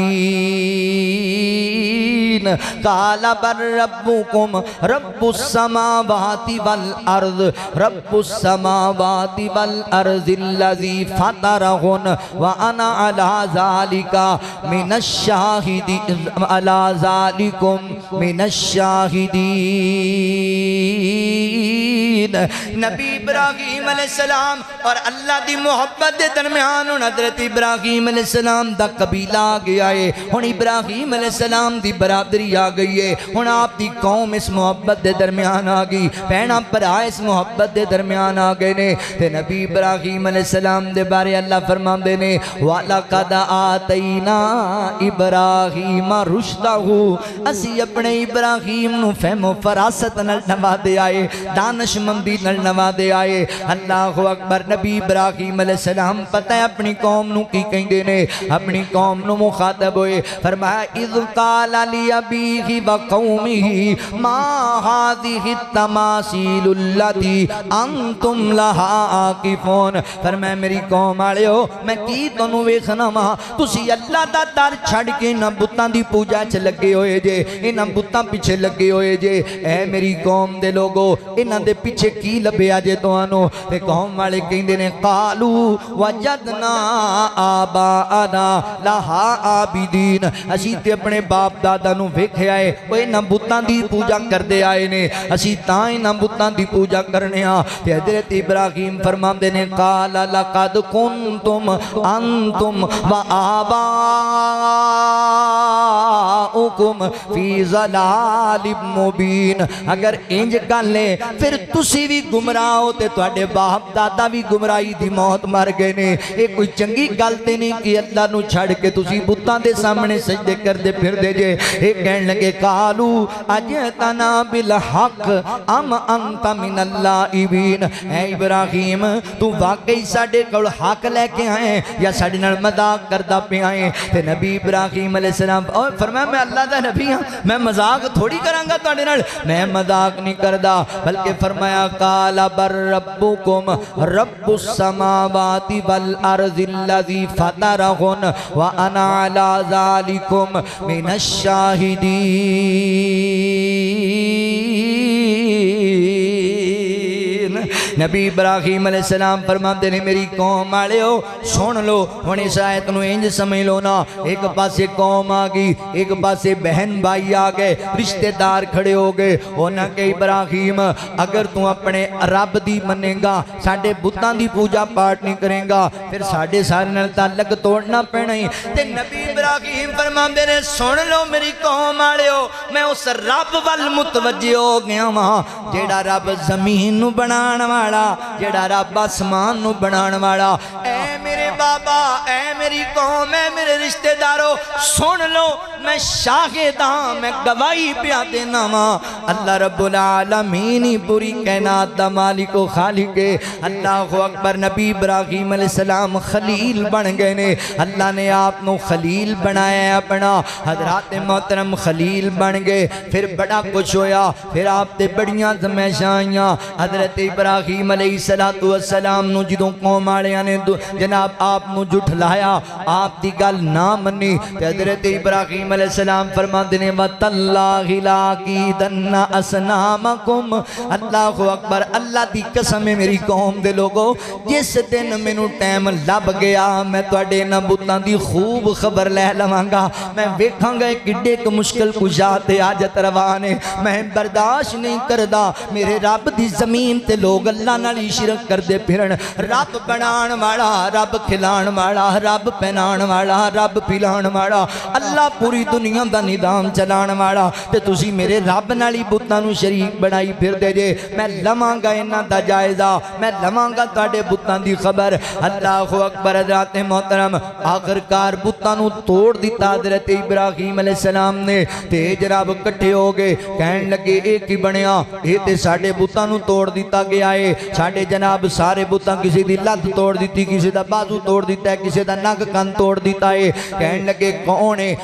قَالَ بَلْ رَبُّكُمْ رَبُّ السَّمَاوَاتِ وَالْأَرْضِ رَبُّ السَّمَاوَاتِ وَالْأَرْضِ الَّذِي فَطَرَهُنَّ وَأَنَا عَلَى ذَلِكَ مِنَ الشَّاهِدِينَ عَلَى ذَلِكُمْ مِنَ الشَّاهِدِينَ۔ نبی ابراہیم علیہ السلام اور اللہ دی محبت دے درمیان حضرت ابراہیم علیہ السلام دا قبیلہ آ گیا ہے، ہن ابراہیم علیہ السلام دی برادری آ گئی ہے، ہن آپ دی قوم اس محبت دے درمیان آ گئی، بہناں بھرا اس محبت دے درمیان آ گئے نے، تے نبی ابراہیم علیہ السلام دے بارے اللہ فرماندے نے وَلَقَدْ آتَيْنَا إِبْرَاهِيمَ رُشْدَهُ، اسی اپنے ابراہیم نو فہم و فراست نال نوازے آئے، دانش مندی نال نوازے آئے اللہ اکبر نبی ابراہیم علیہ السلام پتہ ہے اپنی قوم نو کی کہندے نے اپنی قوم نو مخاطب ہوئے فرمایا اذ قال لابیہ وقومہ ما هذه التماثيل التي انتم لها عاکفون فرمایا میری قوم والےو میں کی تانوں ویکھنا وا تسی اللہ دا در چھڑ کے انہاں بتاں دی پوجا چ لگے ہوئے جے انہاں بتاں پیچھے لگے ہوئے جے اے میری قوم دے لوگو انہاں دے پیچھے کی لبیا جے تانوں تے قوم والے کہندے نے قالو وجدنا آباءنا لها عابدین اسی تے اپنے باپ دادا نو ویکھیا اے او انہاں بتاں دی پوجا کردے آئے نے اسی تاں انہاں بتاں دی پوجا کرنے ہاں تے حضرت ابراہیم فرماندے نے قال لقد کنتم انتم وآباؤکم فی ضلال مبین اگر انج کر لے پھر تسی بھی گمراہ ہوتے تواڈے باپ دادا بھی گمراہی دی موت مر گئے نے یہ کوئی چنگی گل تے نہیں کہ اللہ نو چھڑ کے تسی بتاں دے سامنے سجدے کر دے پھر دے جے یہ کہن لگے قالو اجئتنا بالحق ام انت من اللاعبین اے ابراہیم تو واقعی ساڈے کول حق لے کے آئے یا ساڈے نال مذاق کردا پے آئے تے نبی ابراہیم علیہ السلام اور فرمایا میں اللہ دا نبی ہاں میں مذاق تھوڑی کراں گا تواڈے نال میں مذاق نہیں کردا بلکہ فرمایا قال بر ربکم رب السماوات والارض الذی فطرہن وانا علی ذالکم من الشاہدین نبی ابراہیم علیہ السلام فرماتے ہیں میری قوم والے ہو سن لو ہن اس آیت نو انج سمجھ لو نا ایک پاسے قوم آ گئی ایک پاسے بہن بھائی آ گئے رشتہ دار کھڑے ہو گئے انہاں کہ ابراہیم اگر تو اپنے رب دی منے گا ساڈے بتاں دی پوجا پاٹ نہیں کرے گا پھر ساڈے سارے نال تعلق توڑنا پینا ہی تے نبی ابراہیم فرماندے نے سن لو میری قوم والے ہو میں اس رب ول متوجہ ہو گیا ہاں جیڑا رب زمین نو بنان والا جیڑا رب آسمان نو بنان والا اے میرے بابا اے میری قوم اے میرے رشتہ دارو سن لو میں شاہد ہاں میں گواہی پیا دینا ہاں اللہ رب العالمین پوری کائنات دا مالک و خالق ہے اللہ اکبر نبی ابراہیم علیہ السلام خلیل بن گئے نے اللہ نے آپ نو خلیل بنایا ہے اپنا حضرات محترم خلیل بن گئے پھر بڑا کچھ ہویا پھر آپ تے بڑیاں زمیشاں آئیاں حضرت ابراہیم علیہ السلام نو جدوں قوم آلیاں نے جناب آپ نو جھٹلایا آپ دی گل نہ منی تے حضرت ابراہیم علیہ السلام فرماندے نے وَتَاللَّهِ لَأَكِيدَنَّ أَصْنَامَكُمْ اللہ اکبر اللہ دی قسم ہے میری قوم دے لوگو جس دن مینوں ٹائم لب گیا میں تواڈے انہاں بتاں دی خوب خبر لے لواں گا میں ویکھاں گا کڈے ک مشکل کشا تے حاجت روا نے میں برداشت نہیں کردا میرے رب دی زمین تے لوگ اللہ نال شرک کردے پھرن رب بنان والا رب کھلان والا رب پہنان والا رب پلان والا اللہ پوری دنیا دا نظام چلان والا تے تسی میرے رب نال ہی بتاں نو شریک بنائی پھر دے جے میں لواں گا انہاں دا جائزہ میں لواں گا تواڈے بتاں دی خبر اللہ اکبر حضرات محترم آخر کار بتاں نو توڑ دیتا حضرت ابراہیم علیہ السلام نے تے جناب کٹھے ہو گئے کہن لگے ایک ہی بنیا اے تے ساڈے بتاں نو توڑ دیتا گیا ہے ساڈے جناب سارے بتاں کسی دی لت توڑ دیتی کسی دا بازو توڑ دیتا ہے کسی دا نک کن توڑ دیتا ہے کہن لگے کون ہے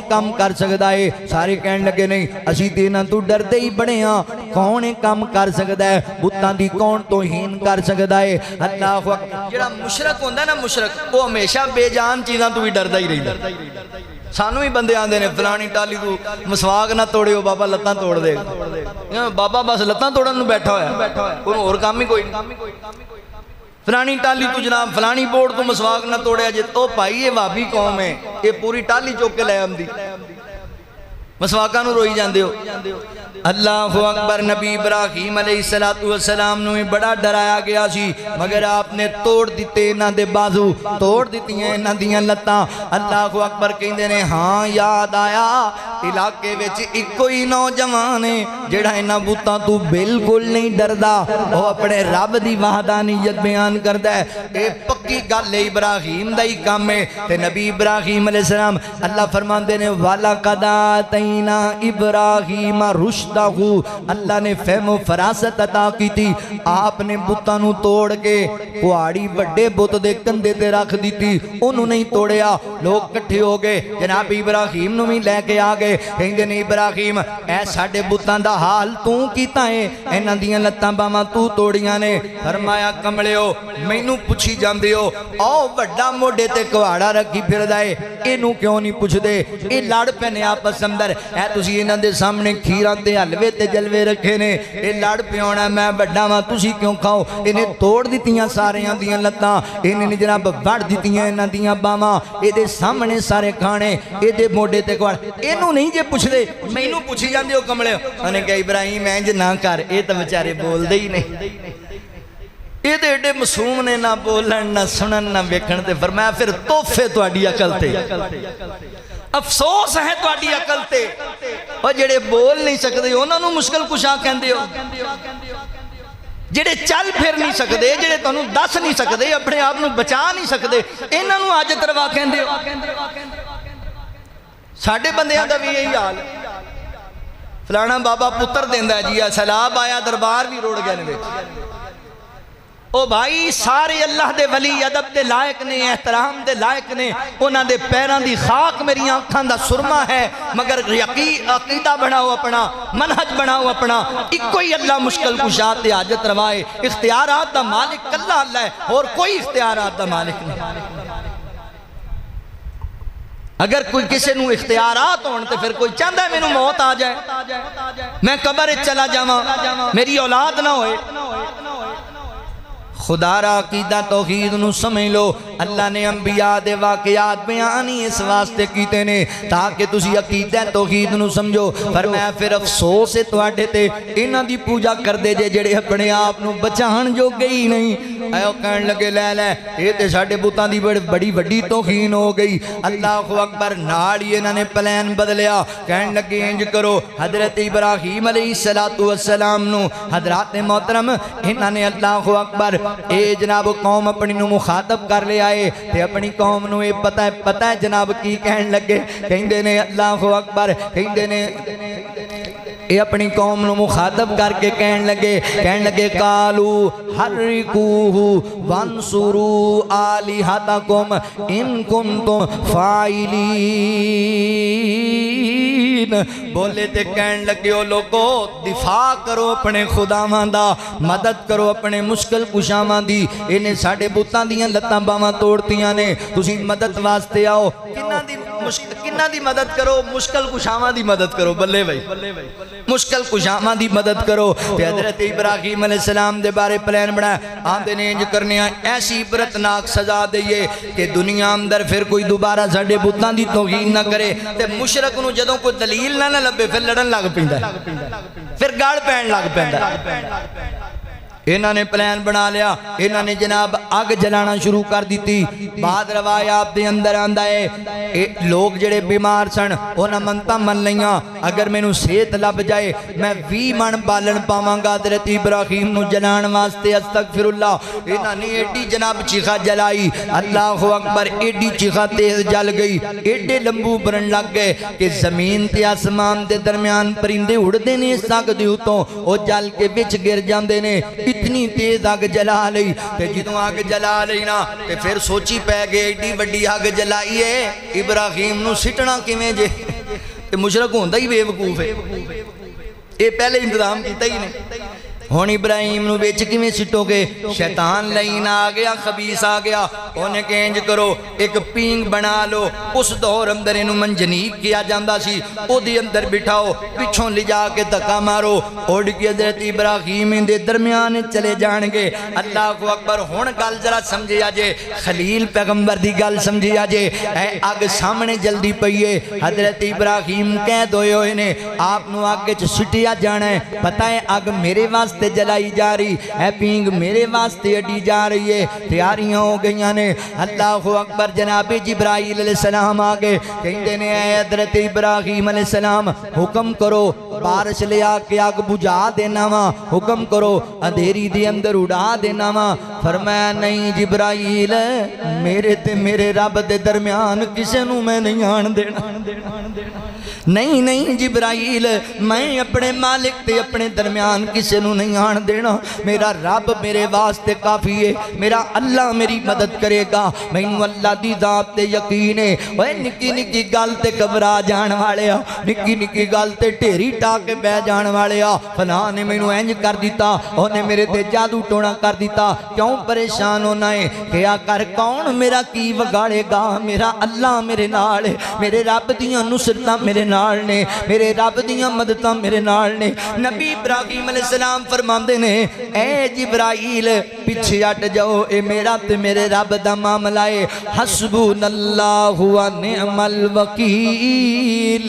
کم کر سکدا ہے سارے کہن لگے نہیں اسی تے انہاں تو ڈردے ہی بنے ہاں کون کم کر سکدا ہے بتاں دی کون توہین کر سکدا ہے اللہ اکبر جڑا مشرک ہوندا ہے نا مشرک وہ ہمیشہ بے جان چیزاں تو بھی ڈردا ہی رہندا سانو ہی بندے آندے نے فلانی ٹالی تو مسواک نہ توڑیو بابا لتاں توڑ دے بابا بس لتاں توڑن نو بیٹھا ہویا کوئی اور کام ہی کوئی نہیں فلانی ٹالی تو جناب فلانی بورڈ تو مسواک نہ توڑیا جے تو بھائی یہ وابی قوم ہے یہ پوری ٹالی چوک کے لے آمدی مسواکاں نو روئی جاندے ہو اللہ اکبر نبی ابراہیم علیہ السلام نو بڑا ڈرایا گیا سی مگر آپ نے توڑ دیتے انہاں دے بازو توڑ دیتی ہیں انہاں دیاں لتاں اللہ اکبر کہندے نے ہاں یاد آیا علاقے وچ ایک کوئی نوجوان ہے جڑا انہاں بتاں تو بالکل نہیں ڈردا وہ اپنے رب دی وحدانیت بیان کردا ہے اے پکی گل ہے ابراہیم دا ہی کام ہے تے نبی ابراہیم علیہ السلام اللہ فرماندے نے وَلَقَدْ آتَيْنَا إِبْرَاهِيمَ رُشْدَهُ رشدہ، اللہ نے فہم و فراست عطا کی تھی. آپ نے بتاں نو توڑ کے کہاڑی بڑے بت دے کندھے تے رکھ دیتی، انہوں نہیں توڑیا. لوگ کٹھے ہو گئے، جناب ابراہیم نو بھی لے کے آ گئے. کہندے نے ابراہیم اے ساڈے بتاں دا حال تو کیتا ہے، انہاں دیاں لتاں باواں تو توڑیاں نے. فرمایا کملیو مینوں پوچھی جاندے ہو، او بڑا موڈے تے کہاڑا رکھی پھردا ہے، اینوں کیوں نہیں پوچھدے؟ اے لڑ پینے آپس اندر. اے تسی انہاں دے سامنے کھیراں تے حلوے تے جلوے رکھے نے، اے لڑ پیونا میں بڑا واں تسی کیوں کھاؤ؟ انہیں توڑ دتیاں ساریاں دیاں لتاں، انہیں جناب وڑ دتیاں انہاں دیاں باواں، اے دے سامنے سارے کھانے، اے دے موڈے تے کہاڑ. اینوں نہیں جے پوچھدے، مینوں پوچھی جاندے ہو کملے. انہیں کہا ابراہیم انج نہ کر، اے تے بیچارے بول دے ہی نہیں. یہ تو ایڈے معصوم نے، نہ بولن نہ سنن نہ ویکھن تے. فرمایا پھر توفے تہاڈی عقل تے، افسوس ہے تہاڈی عقل تے. اور جڑے بول نہیں سکدے انہاں نوں مشکل کشا کہندے ہو، جڑے چل پھر نہیں سکدے، جڑے تانوں دس نہیں سکدے، اپنے آپ نوں بچا نہیں سکدے، انہاں نوں حاجت روا کہندے ہو. ساڈے بندیاں دا بھی یہی حال. فلانا بابا پتر دیندا ہے جی، سیلاب آیا دربار بھی روڑ گئے نے. او بھائی سارے اللہ دے ولی ادب دے لائق نے، احترام دے لائق نے، انہاں دے پیران دی خاک میری آنکھاں دا سرما ہے. مگر عقیدہ بناؤ اپنا، منہج بناؤ اپنا. ایک کوئی اللہ مشکل کشا تے حاجت روائے. اختیارات دا مالک اللہ اللہ ہے، اور کوئی اختیارات دا مالک نہیں. اگر کوئی کسی نو اختیارات ہون تے پھر کوئی چاہتا ہے مینوں موت آ جائے، میں قبر چلا جاواں، میری اولاد نہ ہوئے. خدا را عقیدہ توحید نو سمجھ لو. اللہ نے انبیاء دے واقعات بیانی اس واسطے کیتے نے تاکہ تسی عقیدہ توحید نو سمجھو. فرمایا پھر افسوس ہے تواڈے تے انہاں دی پوجا کر دے جڑے اپنے آپ نو بچان جو گئی نہیں. ایو کہن لگے لے لے اے تے ساڈے بتاں دی بڑی وڈی توہین ہو گئی. اللہ اکبر. نال ہی انہاں نے پلان بدلیا. کہن لگے انج کرو، حضرت ابراہیم علیہ السلام نو حضرات محترم انہاں نے اللہ اکبر اے جناب قوم اپنی نو مخاطب کر لے آئے تے اپنی قوم نو اے پتہ ہے جناب کی کہن لگے. کہندے نے اللہ اکبر، کہندے نے اے اپنی قوم نو مخاطب کر کے کہن لگے قالو حرکوہ وانصروا آلہتکم ان کنتم فاعلین. بولے تے کہن لگے او لوگو دفاع کرو اپنے خداواں دا، مدد کرو اپنے مشکل کشاواں دی. انہیں ساڈے بتاں دیاں لتاں باواں توڑتیاں نے، تسی مدد واسطے آؤ. کنہ دی مدد کرو؟ مشکل کشاواں دی مدد کرو. بلے بھائی مشکل کشاواں دی مدد کرو. تے حضرت ابراہیم علیہ السلام دے بارے پلان بنایا. آندے نے انج کرنے ایسی عبرتناک سزا دئیے کہ دنیا اندر پھر کوئی دوبارہ ساڈے بتاں دی توہین نہ کرے. تے مشرک نو جدوں کوئی دلیل نہ لبے پھر لڑن لگ پیندا ہے، پھر گال پین لگ پیندا ہے. انہاں نے پلان بنا لیا. انہاں نے جناب آگ جلانا شروع کر دیتی. بعد روایات دے اندر آندا ہے لوگ جڑے بیمار سن انہاں منتا من لیاں اگر مینوں صحت لب جائے میں 20 من بالن پاواں گا حضرت ابراہیم نو جلان واسطے. استغفر اللہ. انہاں نے ایڈی جناب چیخا جلائی. اللہ اکبر. ایڈی چیخا تیز جل گئی، ایڈے لمبو برن لگ گئے کہ زمین تے آسمان دے درمیان پرندے اڑدے نے اس آگ دے اتوں، او جل کے وچ گر جاندے نے. اتنی تیز آگ جلا لئی. تے جدوں آگ جلا لئی نا تے پھر سوچی پہ گئے ایڈی وڈی آگ جلائی ہے ابراہیم نو سٹنا کیویں جے؟ تے مشرک ہوندا ہی بے وقوف ہے، اے پہلے انتظام کیتا ہی نہیں. ہون ابراہیم نو بیچ کیویں سٹو گے؟ شیطان لائن آ گیا، خبیث آ گیا. انہیں کہ انج کرو ایک پینگ بنا لو. اس دور اندر انہوں منجنیق کیا جاندہ سی، او دی اندر بٹھاؤ، پچھوں لے جا کے دھکا مارو. اوڑ کی حضرت ابراہیم دے درمیان چلے جانگے. اللہ اکبر. ہون گل ذرا سمجھے آجے، خلیل پیغمبر دی گل سمجھے آجے. اے آگ سامنے جلدی پئیے. حضرت ابراہیم قید ہوئے ہوئے نے، آپ نو آگے سٹیا جانا ہے. پتہ ہے آگ میرے واسطے جلائی جا رہی ہے، پینگ میرے واسطے اڈی جا رہی ہے. تیاریاں ہو گئیاں نے. ہیں اللہ اکبر جناب جبرائیل علیہ السلام آگے کہندے نے اے حضرت ابراہیم علیہ السلام حکم کرو بارش لے آ کے آگ بجھا دینا وا حکم کرو اندھیری دی اندر اڑا دینا وا فرمایا نہیں جبرائیل میرے تے میرے رب دے درمیان کسے نو میں نہیں آن دینا نہیں نہیں جبرائیل میں اپنے مالک تے اپنے درمیان کسے نو نہیں آن دینا میرا رب میرے واسطے کافی ہے میرا اللہ میری مدد کرے گا مینوں اللہ دی ذات تے یقین ہے اوے نکی نکی گل تے گھبرا جان والے نکی نکی گل تے ڈھیری ٹا کے بہ جان والے فلاں نے مینوں انج کر دیتا اونے میرے تے جادو ٹونا کر دیتا کیوں پریشان ہونا ہے کیا کر کون میرا کی وگاڑے گا میرا اللہ میرے نال ہے میرے رب دیاں نصرتاں میرے نال نے میرے رب دیاں مدداں میرے نال نے نبی ابراہیم علیہ السلام فرماندے نے اے جبرائیل پیچھے ہٹ جاؤ اے میرا تے میرے رب دا معاملہ ہے حسبنا اللہ و نعم الوکیل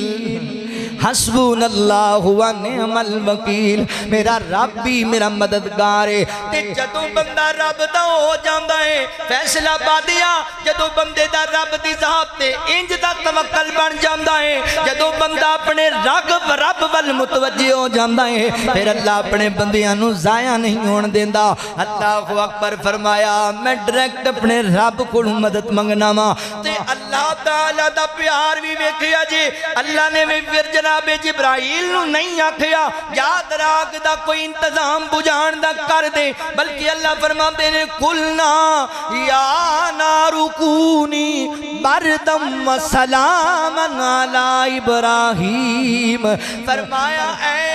حسبنا اللہ و نعم الوکیل میرا رب بھی میرا مددگار ہے تے جدوں بندہ رب دا ہو جاندا ہے فیصلہ بادیا جدوں بندے دا رب دی ذات تے انج دا توکل بن جاندا ہے جدوں بندہ اپنے رب ول متوجہ ہو جاندا ہے پھر اللہ اپنے بندیاں نو ضائع نہیں ہون دیندا اللہ اکبر فرمایا میں ڈائریکٹ اپنے رب کولوں مدد منگنا وا تے اللہ تعالی دا پیار بھی ویکھیا جی اللہ نے بھی پھر جناب جبرائیل نو نہیں آکھیا یاد راگ دا کوئی انتظام بجھان دا کر دے بلکہ اللہ فرماتے نے قلنا یا نارو کونی بردم و سلاما علی ابراہیم فرمایا اے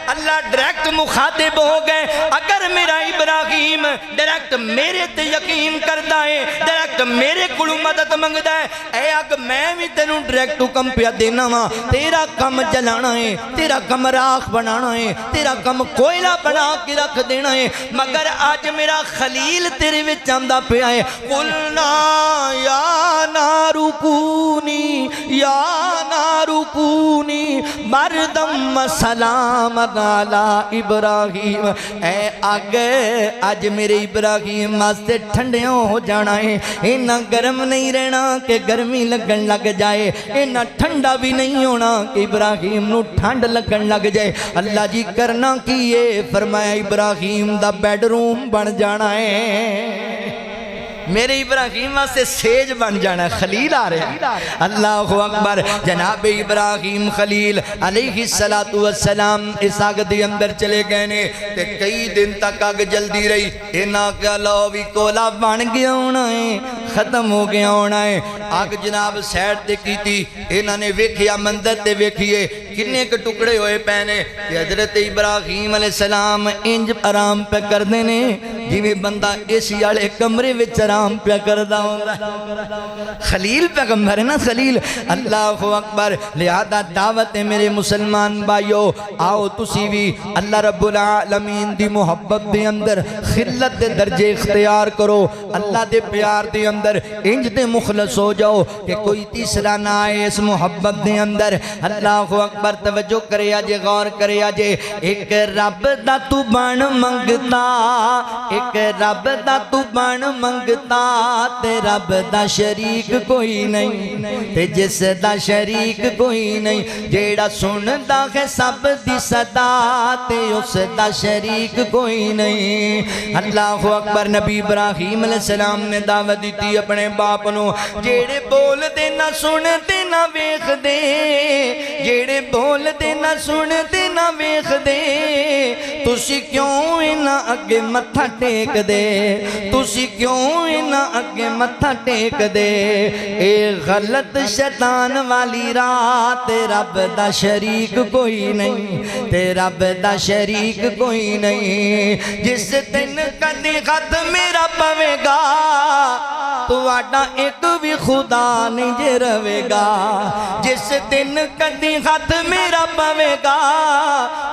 اللہ ڈائریکٹ مخاطب ہو گئے اگر میرا ابراہیم ڈائریکٹ میرے تے یقین کردا ہے ڈائریکٹ میرے کولوں مدد منگدا ہے اے اگ میں بھی تینوں ڈائریکٹ حکم پیا دینا وا تیرا کم جلانا ہے تیرا کم راکھ بنانا ہے تیرا کم کوئلہ بنا کے رکھ دینا ہے مگر آج میرا خلیل تیرے وچ آندا پیا ہے قلنا یا نارو کونی بردم و سلام علی ابراہیم اے آگے آج میرے ابراہیم واسطے ٹھنڈیاں ہو جانا ہے اینا گرم نہیں رہنا کہ گرمی لگن لگ جائے اینا ٹھنڈا بھی نہیں ہونا کہ ابراہیم نو ٹھنڈ لگن لگ جائے اللہ جی کرنا کیے فرمایا ابراہیم دا بیڈ روم بن جانا ہے میرے ابراہیم سے سیج بن جانا خلیل آ رہے ہیں اللہ اکبر جناب ابراہیم خلیل علیہ السلام اس آگ دی اندر چلے گئے نے تے کئی دن تک آگ جلدی رہی اینا کہ لو بھی کولا بن گیا ہونا ہے ختم ہو گیا ہونا ہے آگ جناب سیٹ دے کی تھی اینا نے ویکھیا مندر تے ویکھیے کنے کے ٹکڑے ہوئے پہنے کہ حضرت ابراہیم علیہ السلام انج آرام پہ کر دینے جی بندہ اسی آلے کمرے وچ آرام پہ کردہ ہوندہ خلیل پیغمبر ہے نا خلیل اللہ اکبر لہذا دعوت ہے میرے مسلمان بھائیو آؤ تسی بھی اللہ رب العالمین دی محبت دے اندر خلت دے درجے اختیار کرو اللہ دے پیار دے اندر انج دے مخلص ہو جاؤ کہ کوئی تیسرا نہ آئے اس محبت دے اندر اللہ اکبر توجہ کرے آجے غور کرے آجے ایک رب دا تو بان منگتا ایک رب دا تو بان منگتا تے رب دا شریک کوئی نہیں تے جس دا شریک کوئی نہیں جیڑا سن دا ہے سب دی صدا تے اس دا شریک کوئی نہیں اللہ اکبر نبی ابراہیم علیہ السلام نے دعوت دی تھی اپنے باپ نو جیڑے بول دے نہ سن دے نہ ویخ دے جیڑے بول دے نہ سن دے نہ ویخ دے تسی کیوں اینا اگے متھا ٹیک دے تسی کیوں اینا اگے متھا ٹیک دے اے غلط شیطان والی رات رب دا شریک کوئی نہیں تے رب دا شریک کوئی نہیں جس دن کدی خط میرا پوے گا تو آڈا ایک بھی خدا نہیں جے روے گا جس دن کدی خط میرا پوے گا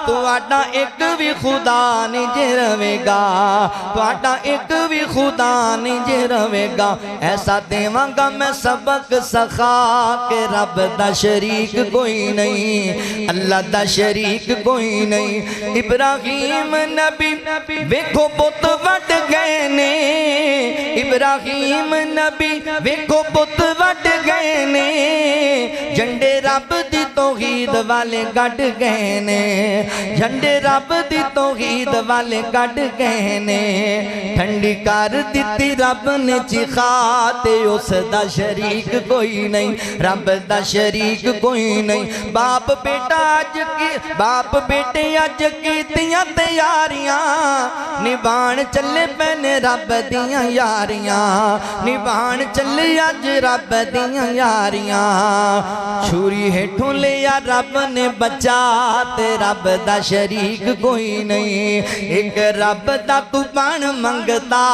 تو تہاڈا ایک بھی خدا نہیں جے رہے گا تہاڈا ایک بھی خدا نہیں جے رہے گا ایسا دیواں گا میں سبق سکھا کہ رب دا شریک کوئی نہیں اللہ دا شریک کوئی نہیں ابراہیم نبی ویکھو بت وڈ گئے نے ابراہیم نبی ویکھو بت وڈ گئے نے جھنڈے رب دی توحید والے گڈ گئے نے جھنڈے رب دی توحید والے گڈ گئے نے ٹھنڈی کر دتی رب نے چکھا تے اس دا شریک کوئی نہیں رب دا شریک کوئی نہیں باپ بیٹے اج کیتیاں تیاریاں نبھان چلے پینے رب دیاں یاریاں نبھان چلے اج رب دیاں یاریاں چھری ہیٹھوں لیا رب نے بچا تے رب دا شریک کوئی نہیں ایک رب دا تو بان منگتا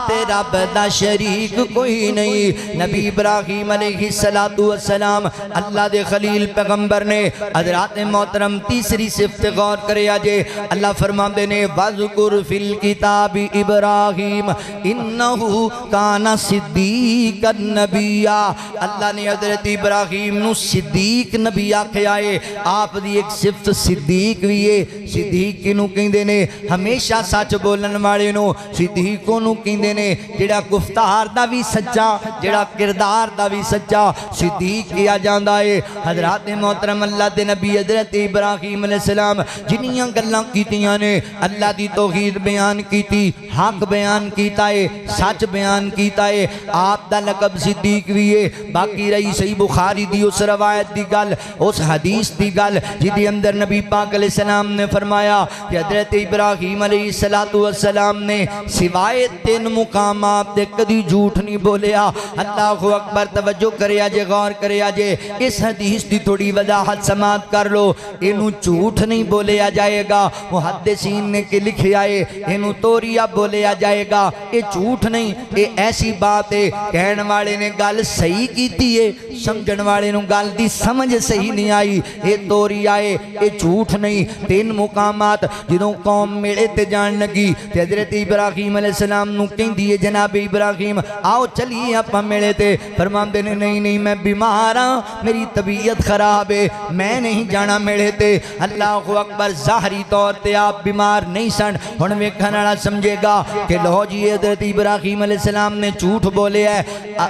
تے رب دا شریک کوئی نہیں نبی ابراہیم علیہ السلام اللہ دے خلیل پیغمبر نے حضرات محترم تیسری صفت غور کرے آجے اللہ فرماندے نے وَذْكُرْ فِي الْكِتَابِ ابراہیم انہو کانا صدیق النبی اللہ نے حضرت ابراہیم نو صدیق نبی آکھے آئے آپ دی ایک صفت صدیق بھی ہے صدیق کنو کہندے نے ہمیشہ سچ بولن والے نو صدیقوں نو کہندے نے جڑا گفتار دا بھی سچا جڑا کردار دا بھی سچا صدیق کیا جاندا ہے حضرات محترم اللہ دے نبی حضرت ابراہیم علیہ السلام جنیاں گلاں کیتیاں نے اللہ دی توحید بیان کیتی حق بیان کیتا ہے سچ بیان کیتا ہے آپ دا لقب صدیق بھی ہے باقی رہی صحیح بخاری دی اس روایت دی گل اس حدیث دی گل جدی اندر نبی پاک علیہ السلام نے فرمایا کہ حضرت ابراہیم علیہ السلام نے سوائے 3 مقامات دے کدی جھوٹ نہیں بولیا اللہ اکبر توجہ کرے آجے غور کرے آجے اس حدیث دی تھوڑی وضاحت سماعت کر لو انہوں جھوٹ نہیں بولیا جائے گا محدثین نے کہ لکھے آئے انہوں توریہ بولیا جائے گا یہ جھوٹ نہیں یہ ایسی بات ہے کہن والے نے گل صحیح کیتی ہے سمجھن والے نے گل دی سمجھ صحیح نہیں آئی یہ توریہ ہے یہ جھوٹ نہیں 3 مقامات جدوں قوم میلے تے جان لگی تے حضرت ابراہیم علیہ السلام نو کہیں دیئے جناب ابراہیم آؤ چلیے اپا میلے تے فرماندے نے نہیں میں بیمار ہاں میری طبیعت خراب ہے میں نہیں جانا میلے تے اللہ اکبر ظاہری طور تے آپ بیمار نہیں سن ہن ویکھن والا سمجھے گا کہ لو جی حضرت ابراہیم علیہ السلام نے جھوٹ بولے ہے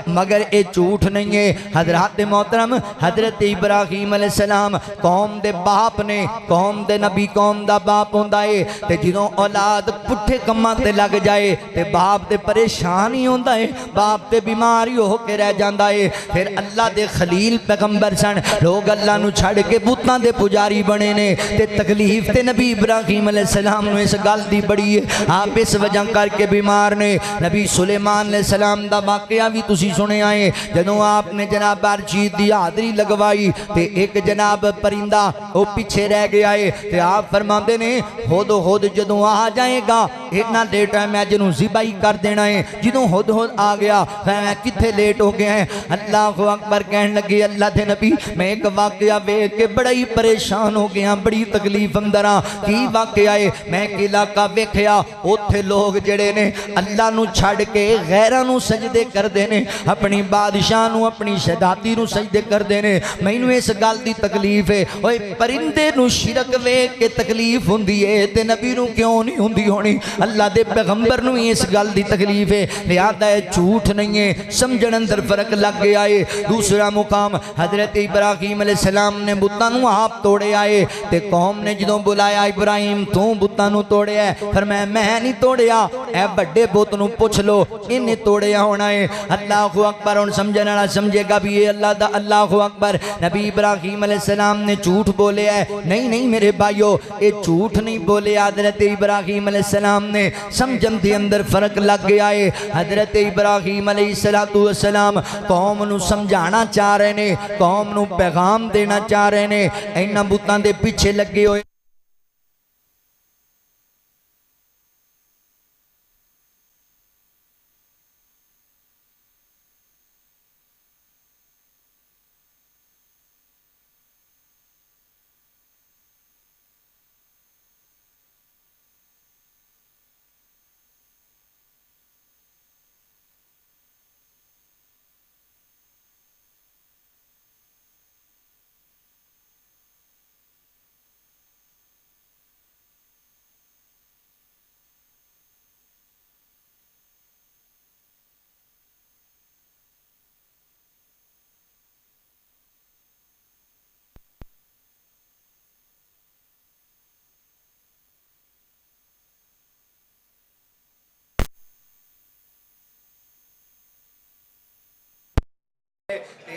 مگر یہ جھوٹ نہیں ہے حضرات محترم حضرت ابراہیم علیہ السلام قوم دے باپ نے قوم دے نبی قوم دا باپ ہوندا ہے تے جدوں اولاد پٹھے کماں تے لگ جائے تے باپ تے پریشان ہی ہوندا ہے باپ تے بیمار ہی ہو کے رہ جاندا ہے پھر اللہ دے خلیل پیغمبر سن لوگ اللہ نو چھڑ کے بتاں دے پجاری بنے نے تے تکلیف تے نبی ابراہیم علیہ السلام نو اس گل دی بڑی ہے آپ اس وجہ کر کے بیمار نے نبی سلیمان علیہ السلام دا واقعہ بھی تسی سنے آئے جدوں آپ نے جناب بارچیت دی حاضری لگوائی تے ایک جناب پرندہ وہ پیچھے رہ گیا ہے تے آپ فرماندے نے ہود جدوں آ جائے گا اتنا لیٹ ہے میں جنوں ذبح کر دینا ہے جدوں ہود آ گیا میں کتھے لیٹ ہو گیا ہے اللہ اکبر کہنے لگے اللہ دے نبی میں ایک واقعہ ویکھ کے بڑا ہی پریشان ہو گیا بڑی تکلیف اندراں کی واقعہ ہے میں ایک علاقہ ویکھیا اوتھے لوگ جڑے نے اللہ نو چھڑ کے غیراں نو سجدے کر دینے اپنی بادشاہ نو اپنی شہزادی نو سجدے کر دینے مینوں اس گل دی تکلیف ہے اوئے پرندے نو شرک ویکھ کے تکلیف ہوندی ہے تے نبی نو کیوں نہیں ہوندی ہونی اللہ دے پیغمبر نو اس گل دی تکلیف ہے لہذا ہے جھوٹ نہیں ہے سمجھن اندر فرق لگ گیا ہے دوسرا مقام حضرت ابراہیم علیہ السلام نے بتاں نو آپ توڑے آئے تے قوم نے جدوں بلایا ابراہیم تو بتاں نو توڑے ہے فرمایا میں نہیں توڑیا اے بڑے بت نو پوچھ لو انہیں توڑیا ہونا ہے اللہ اکبر ان سمجھن والا سمجھے گا بھی یہ اللہ دا اللہ اکبر نبی ابراہیم علیہ السلام نے جھوٹ بولے ہے نہیں میرے بھائیو یہ جھوٹ نہیں بولے حضرت ابراہیم علیہ السلام نے سمجھن دے اندر فرق لگ گیا ہے حضرت ابراہیم علیہ السلام قوم نو سمجھانا چاہ رہے نے قوم نو پیغام دینا چاہ رہے نے اینا بتاں دے پیچھے لگے ہوئے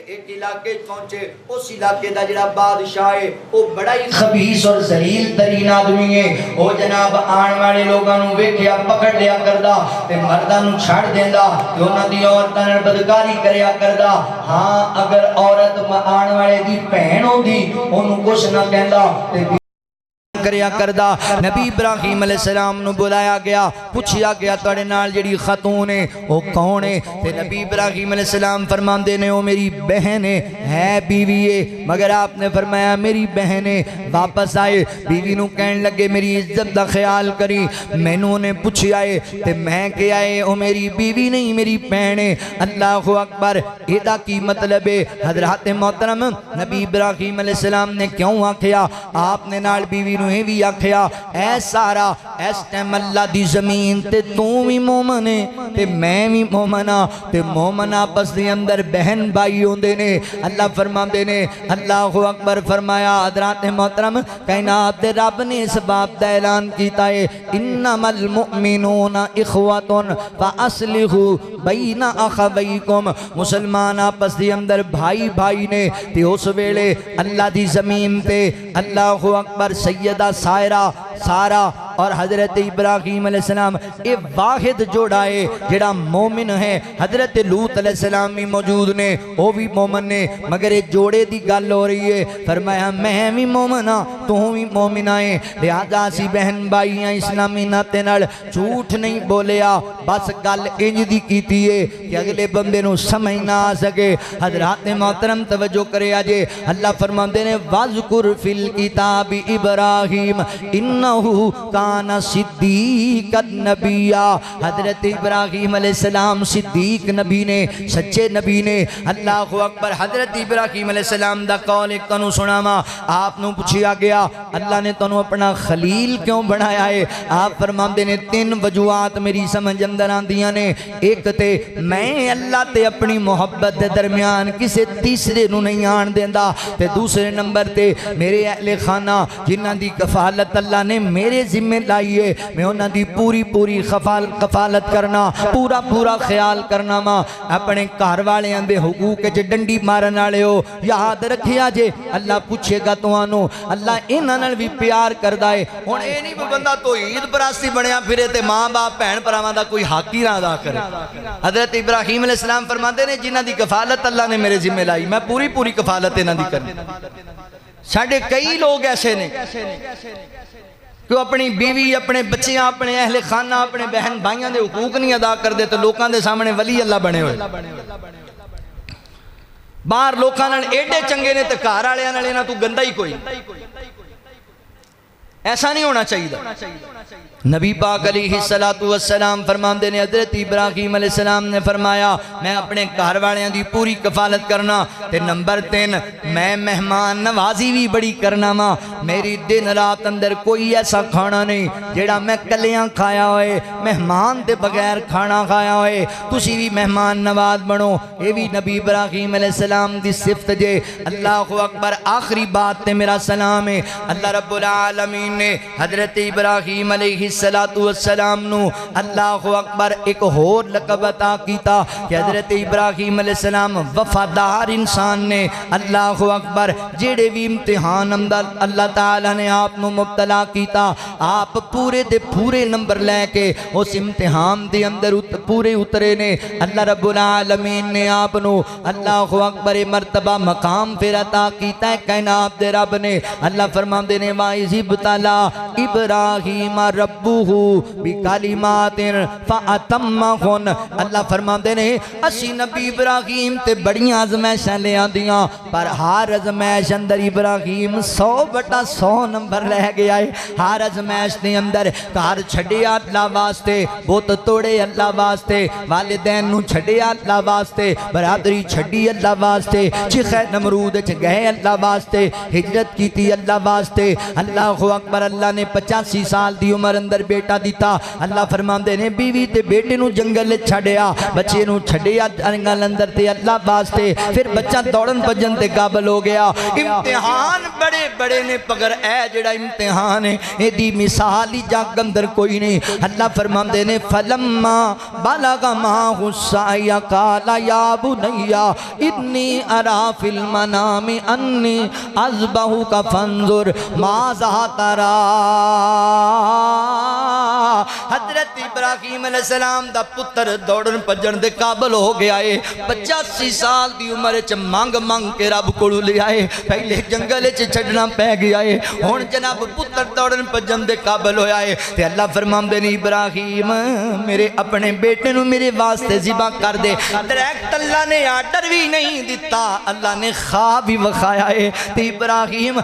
ایک علاقے پہنچے، اس علاقے دا جڑا بادشاہ ہے وہ بڑا ہی خبیث اور ذلیل ترین آدمی ہے، وہ جناب آن والے لوگاں نوں ویکھیا پکڑ لیا کردا تے مرداں نوں چھڑ دیندا تے انہاں دی عورتاں نال بدکاری کریا کردا۔ ہاں اگر عورت آن والے دی بہن ہوندی اونوں کچھ نہ کہندا تے کریا کردا۔ نبی ابراہیم علیہ السلام نو بلایا گیا، پوچھیا گیا تواڈے نال جڑی خاتون ہے او کون ہے؟ تے نبی ابراہیم علیہ السلام فرماندے نے او میری بہن ہے بیوی ہے، مگر آپ نے فرمایا میری بہن ہے۔ واپس آئے، بیوی نو کہن لگے میری عزت دا خیال کری، مینوں نے پوچھیا ہے تے میں کہیا ہے او میری بیوی نہیں میری بہن ہے۔ اللہ اکبر، ایدا کی مطلب ہے؟ حضرات محترم نبی ابراہیم علیہ السلام نے کیوں آکھیا؟ آپ نے نال بیوی نو بھی آکھیا اے سارا اس ٹائم اللہ دی زمین تے تو بھی مومن ہے تے میں بھی مومن ہاں تے مومن آپس دے اندر بہن بھائی ہوندے نے۔ اللہ فرماندے نے، اللہ اکبر فرمایا حضرات محترم کائنات دے رب نے اس باب دا اعلان کیتا ہے انما المؤمنون اخوۃ فاصلحوا بین اخویکم، مسلمان آپس دے اندر بھائی بھائی نے۔ تے اس ویلے اللہ دی زمین تے اللہ اکبر سیدہ سارا اور حضرت ابراہیم علیہ السلام اے واحد جوڑا ہے جڑا مومن ہے۔ حضرت لوط علیہ السلام بھی موجود نے، وہ بھی مومن نے، مگر ایک جوڑے دی گل ہو رہی ہے۔ فرمایا میں بھی مومن ہاں تو بھی مومن ہے، لہذا اسی بہن بھائی ہیں، اسلامی ناطے نال جھوٹ نہیں بولیا، بس گل انج دی کیتی ہے کہ اگلے بندے نو سمجھ نہ آ سکے۔ حضرات محترم توجہ کرے آجے، اللہ فرماندے نے وَاذْكُرْ فِي الْكِتَابِ إِبْرَاهِيمَ إِنَّهُ كَانَ صِدِّيقًا نَبِيًّا۔ حضرت ابراہیم علیہ السلام صدیق نبی نے، سچے نبی نے۔ اللہ اکبر، حضرت ابراہیم علیہ السلام دا قول ایک تنو سناما، آپ نو پوچھیا گیا اللہ نے تنو اپنا خلیل کیوں بنایا ہے؟ آپ فرماندے نے تین وجوہات میری سمجھ اندر آندیاں نے۔ ایک تے میں اللہ تے اپنی محبت دے درمیان کسے تیسرے نو نہیں آن دیندا، تے دوسرے نمبر تے میرے اہل خانہ جنہاں دی کفالت اللہ نے میرے ذمہ لائیے، میں انہاں دی پوری کفالت کرنا، پورا خیال کرنا۔ ماں اپنے گھر والیاں دے حقوق وچ ڈنڈی مارن والے ہو، یاد رکھیا جے اللہ پوچھے گا تانوں، اللہ انہاں نال بھی پیار کردا ہے۔ ہن اے نہیں بندہ توحید پرستی بنیا پھرے تے ماں باپ بہن بھراواں دا کوئی حق ہی نہ ادا کرے۔ حضرت ابراہیم علیہ السلام فرماندے نے جنہاں دی کفالت اللہ نے میرے ذمہ لائی میں پوری کفالت انہاں دی کرنی۔ ساڈے کئی لوگ ایسے نے کہ اپنی بیوی، اپنے بچیاں، اپنے اہل خانہ، اپنے بہن بھائیاں دے حقوق نہیں ادا کر دے تو لوکاں دے سامنے ولی اللہ بنے ہوئے، باہر لوکاں نال ایڈے چنگے نے تے گھر والیاں نال انہاں تو گندا ہی کوئی۔ ایسا نہیں ہونا چاہیے۔ نبی پاک علیہ السلام فرماندے نے حضرت ابراہیم علیہ السلام نے فرمایا میں اپنے گھر والیاں دی پوری کفالت کرنا، تے نمبر 3 میں مہمان نوازی بھی بڑی کرنا ماں، میری دن رات اندر کوئی ایسا کھانا نہیں جیڑا میں کلیاں کھایا ہوئے، مہمان دے بغیر کھانا کھایا ہوئے۔ تسی بھی مہمان نواز بنو، یہ بھی نبی ابراہیم علیہ السلام دی صفت جے۔ اللہ اکبر، آخری بات تے میرا سلام ہے، اللہ رب العالمین نے حضرت ابراہیم علیہ السلام نو اللہ اکبر ایک اور لقب عطا کیتا کہ حضرت ابراہیم علیہ السلام وفادار انسان نے۔ اللہ اکبر، جیڑے بھی امتحان اندر اللہ تعالیٰ نے آپ نو مبتلا کیتا، آپ پورے دے پورے نمبر لے کے اس امتحان دے اندر پورے اترے نے۔ اللہ رب العالمین نے آپ نو اللہ اکبر مرتبہ مقام پھر عطا کیتا ہے کائنات دے رب نے۔ اللہ فرماندے نے وَإِذِ ابْتَلَىٰ ابراہیم ربہ بکلمات فاتمہن، اللہ فرماندے نے اسی نبی ابراہیم تے بڑی آزمائشاں لے آندیاں، پر ہر آزمائش اندر ابراہیم 100/100 نمبر رہ گیا ہے۔ ہر آزمائش دے اندر گھر چھڈیا اللہ واسطے، بت توڑے اللہ واسطے، والدین نو چھڈیا اللہ واسطے، برادری چھڈی اللہ واسطے، چیخ نمرود وچ گئے اللہ واسطے، ہجرت کیتی اللہ واسطے۔ اللہ اکبر اللہ نے 85 سال دی عمر اندر بیٹا دیتا اللہ فرماندے نے بیوی تے بیٹے نو جنگل چھڑیا بچے نو چھڑیا جنگل اندر تے اللہ واسطے پھر بچہ دوڑن بجن تے قابل ہو گیا امتحان بڑے بڑے نے پگر اے جڑا امتحان ہے اے دی مثال ہی جاگ اندر کوئی نہیں اللہ فرماندے نے فلما بلغ معه السعي قال یا بني انی ارى في المنام انی اذبحك فانظر ماذا ترى حضرت ابراہیم علیہ السلام دا پتر دوڑن پجن دے قابل ہو گیا ہے 85 سال دی عمر چ مانگ مانگ کے رب کولو لے آئے پہلے جنگل چ چھڈنا پے گیا ہے ہن جناب پتر دوڑن پجن دے قابل ہویا ہے تے اللہ فرماندے نے ابراہیم میرے اپنے بیٹے نو میرے واسطے ذبح کر دے ڈائریکٹ اللہ نے آرڈر بھی نہیں دیتا اللہ نے خواب بھی وکھایا ہے تے ابراہیم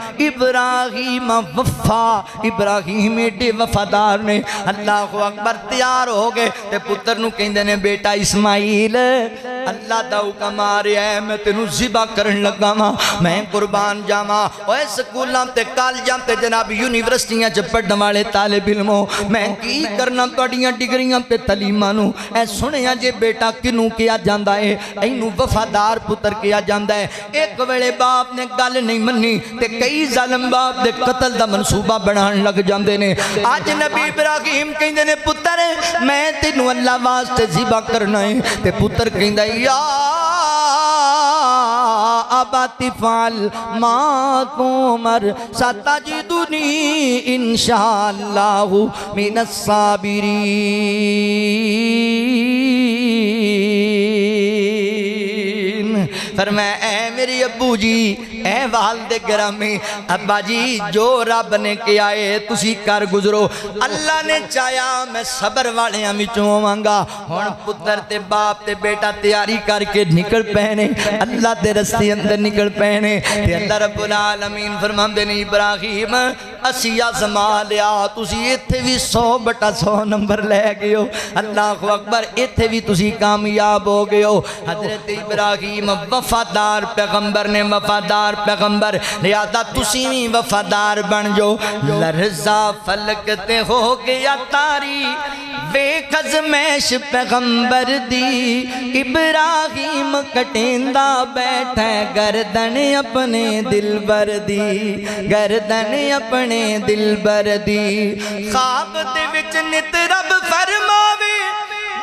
وفا ابراہیم ایڈے وفادار نے اللہ اکبر تیار ہو گئے تے پتر نو کہندے نے بیٹا اسماعیل اللہ دا حکم آ رہا ہے میں تینوں ذبح کرن لگا وا میں قربان جاواں اوے سکولاں تے کالجاں تے جناب یونیورسٹیاں چ پڑھن والے طالب علموں میں کی کرنا تہاڈیاں ڈگریاں تے تعلیماں نو اے سنیا جے بیٹا کنوں کیا جاندا ہے اینوں وفادار پتر کیا جاندا ہے ایک ویلے باپ نے گل نہیں منی تے کئی ظالم باپ دے قتل دا منصوبہ بنان لگ جاندے نے اج نبی ابراہیم کہندے نے پتر میں تینوں اللہ واسطے ذبح کرنا ہے تے پتر کہندا یا ابت فعل ما تؤمر ستجدنی انشاءاللہ من الصابرین فرمایا اے میری ابو جی اے والد گرامی ابا جی جو رب نے کیا ہے تسی کر گزرو اللہ نے چاہیا میں صبر والیاں وچوں ہوواں ہن پتر تے باپ تے بیٹا تیاری کر کے نکل پے اللہ دے رستے اندر نکل پے تے اللہ رب العالمین فرماندے نے ابراہیم اسی آزما لیا تسی ایتھے بھی 100/100 نمبر لے گئے ہو اللہ اکبر ایتھے بھی تسی کامیاب ہو گئے ہو حضرت ابراہیم وفادار پیغمبر نے وفادار پیغمبر لہذا تسی بھی وفادار بن جو لرزا فلک تے ہو گیا تاری ویکھ ازمیش پیغمبر دی ابراہیم کٹیندا بیٹھے گردن اپنے دلبر دی گردن اپنے دلبر دی خواب دے وچ نت رب فرماوے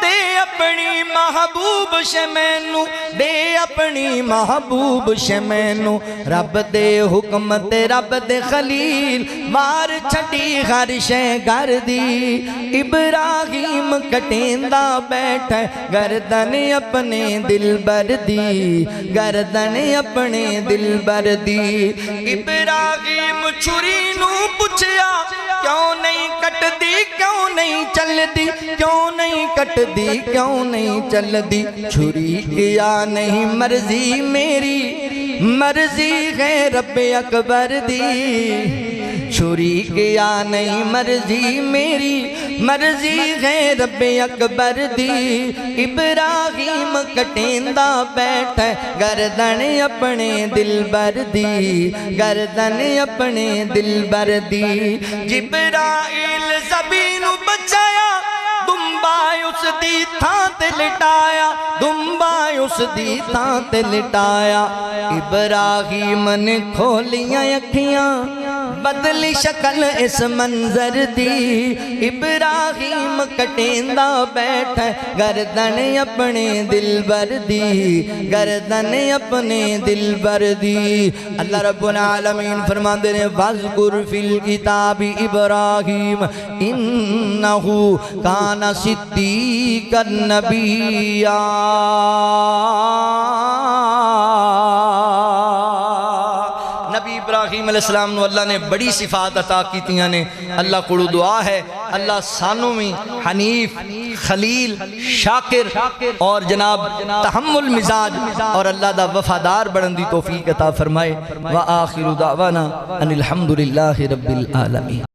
دے اپنی محبوب شمینو دے اپنی محبوب شمینو رب دے حکم تے رب دے خلیل مار چھٹی ہر شے گھر دی ابراہیم کٹیندا بیٹھے گردن اپنے دلبر دی گردن اپنے دلبر دی ابراہیم چھری نو پوچھیا کیوں نہیں کٹ دی کیوں نہیں چل دی کیوں نہیں کٹ دی کیوں نہیں چل دی چھری کیا نہیں مرضی میری مرضی ہے رب اکبر دی چھری کیا نہیں مرضی میری مرضی ہے رب اکبر دی ابراہیم کٹیندا بیٹھے گردن اپنے دلبر دی گردن اپنے دلبر دی جبرائیل زبین بچایا دمبا اس دی تھاں تے لٹایا دمبا اس دی تھاں تے لٹایا ابراہیم نے کھولیاں اکھیاں بدلی شکل اس منظر دی ابراہیم کٹیندا بیٹھے گردن اپنے دلبر دی گردن اپنے دلبر دی اللہ رب العالمین فرماندے نے وَاذْكُرْ فِي الْكِتَابِ إِبْرَاهِيمَ إِنَّهُ كَانَ صِدِّيقًا نَبِيًّا نبی ابراہیم علیہ السلام نو اللہ نے بڑی صفات عطا کیتیاں نے اللہ کو دعا ہے اللہ سانو میں حنیف خلیل شاکر اور جناب تحمل مزاج اور اللہ دا وفادار بنن دی توفیق عطا فرمائے وآخر دعوانا ان الحمدللہ رب العالمین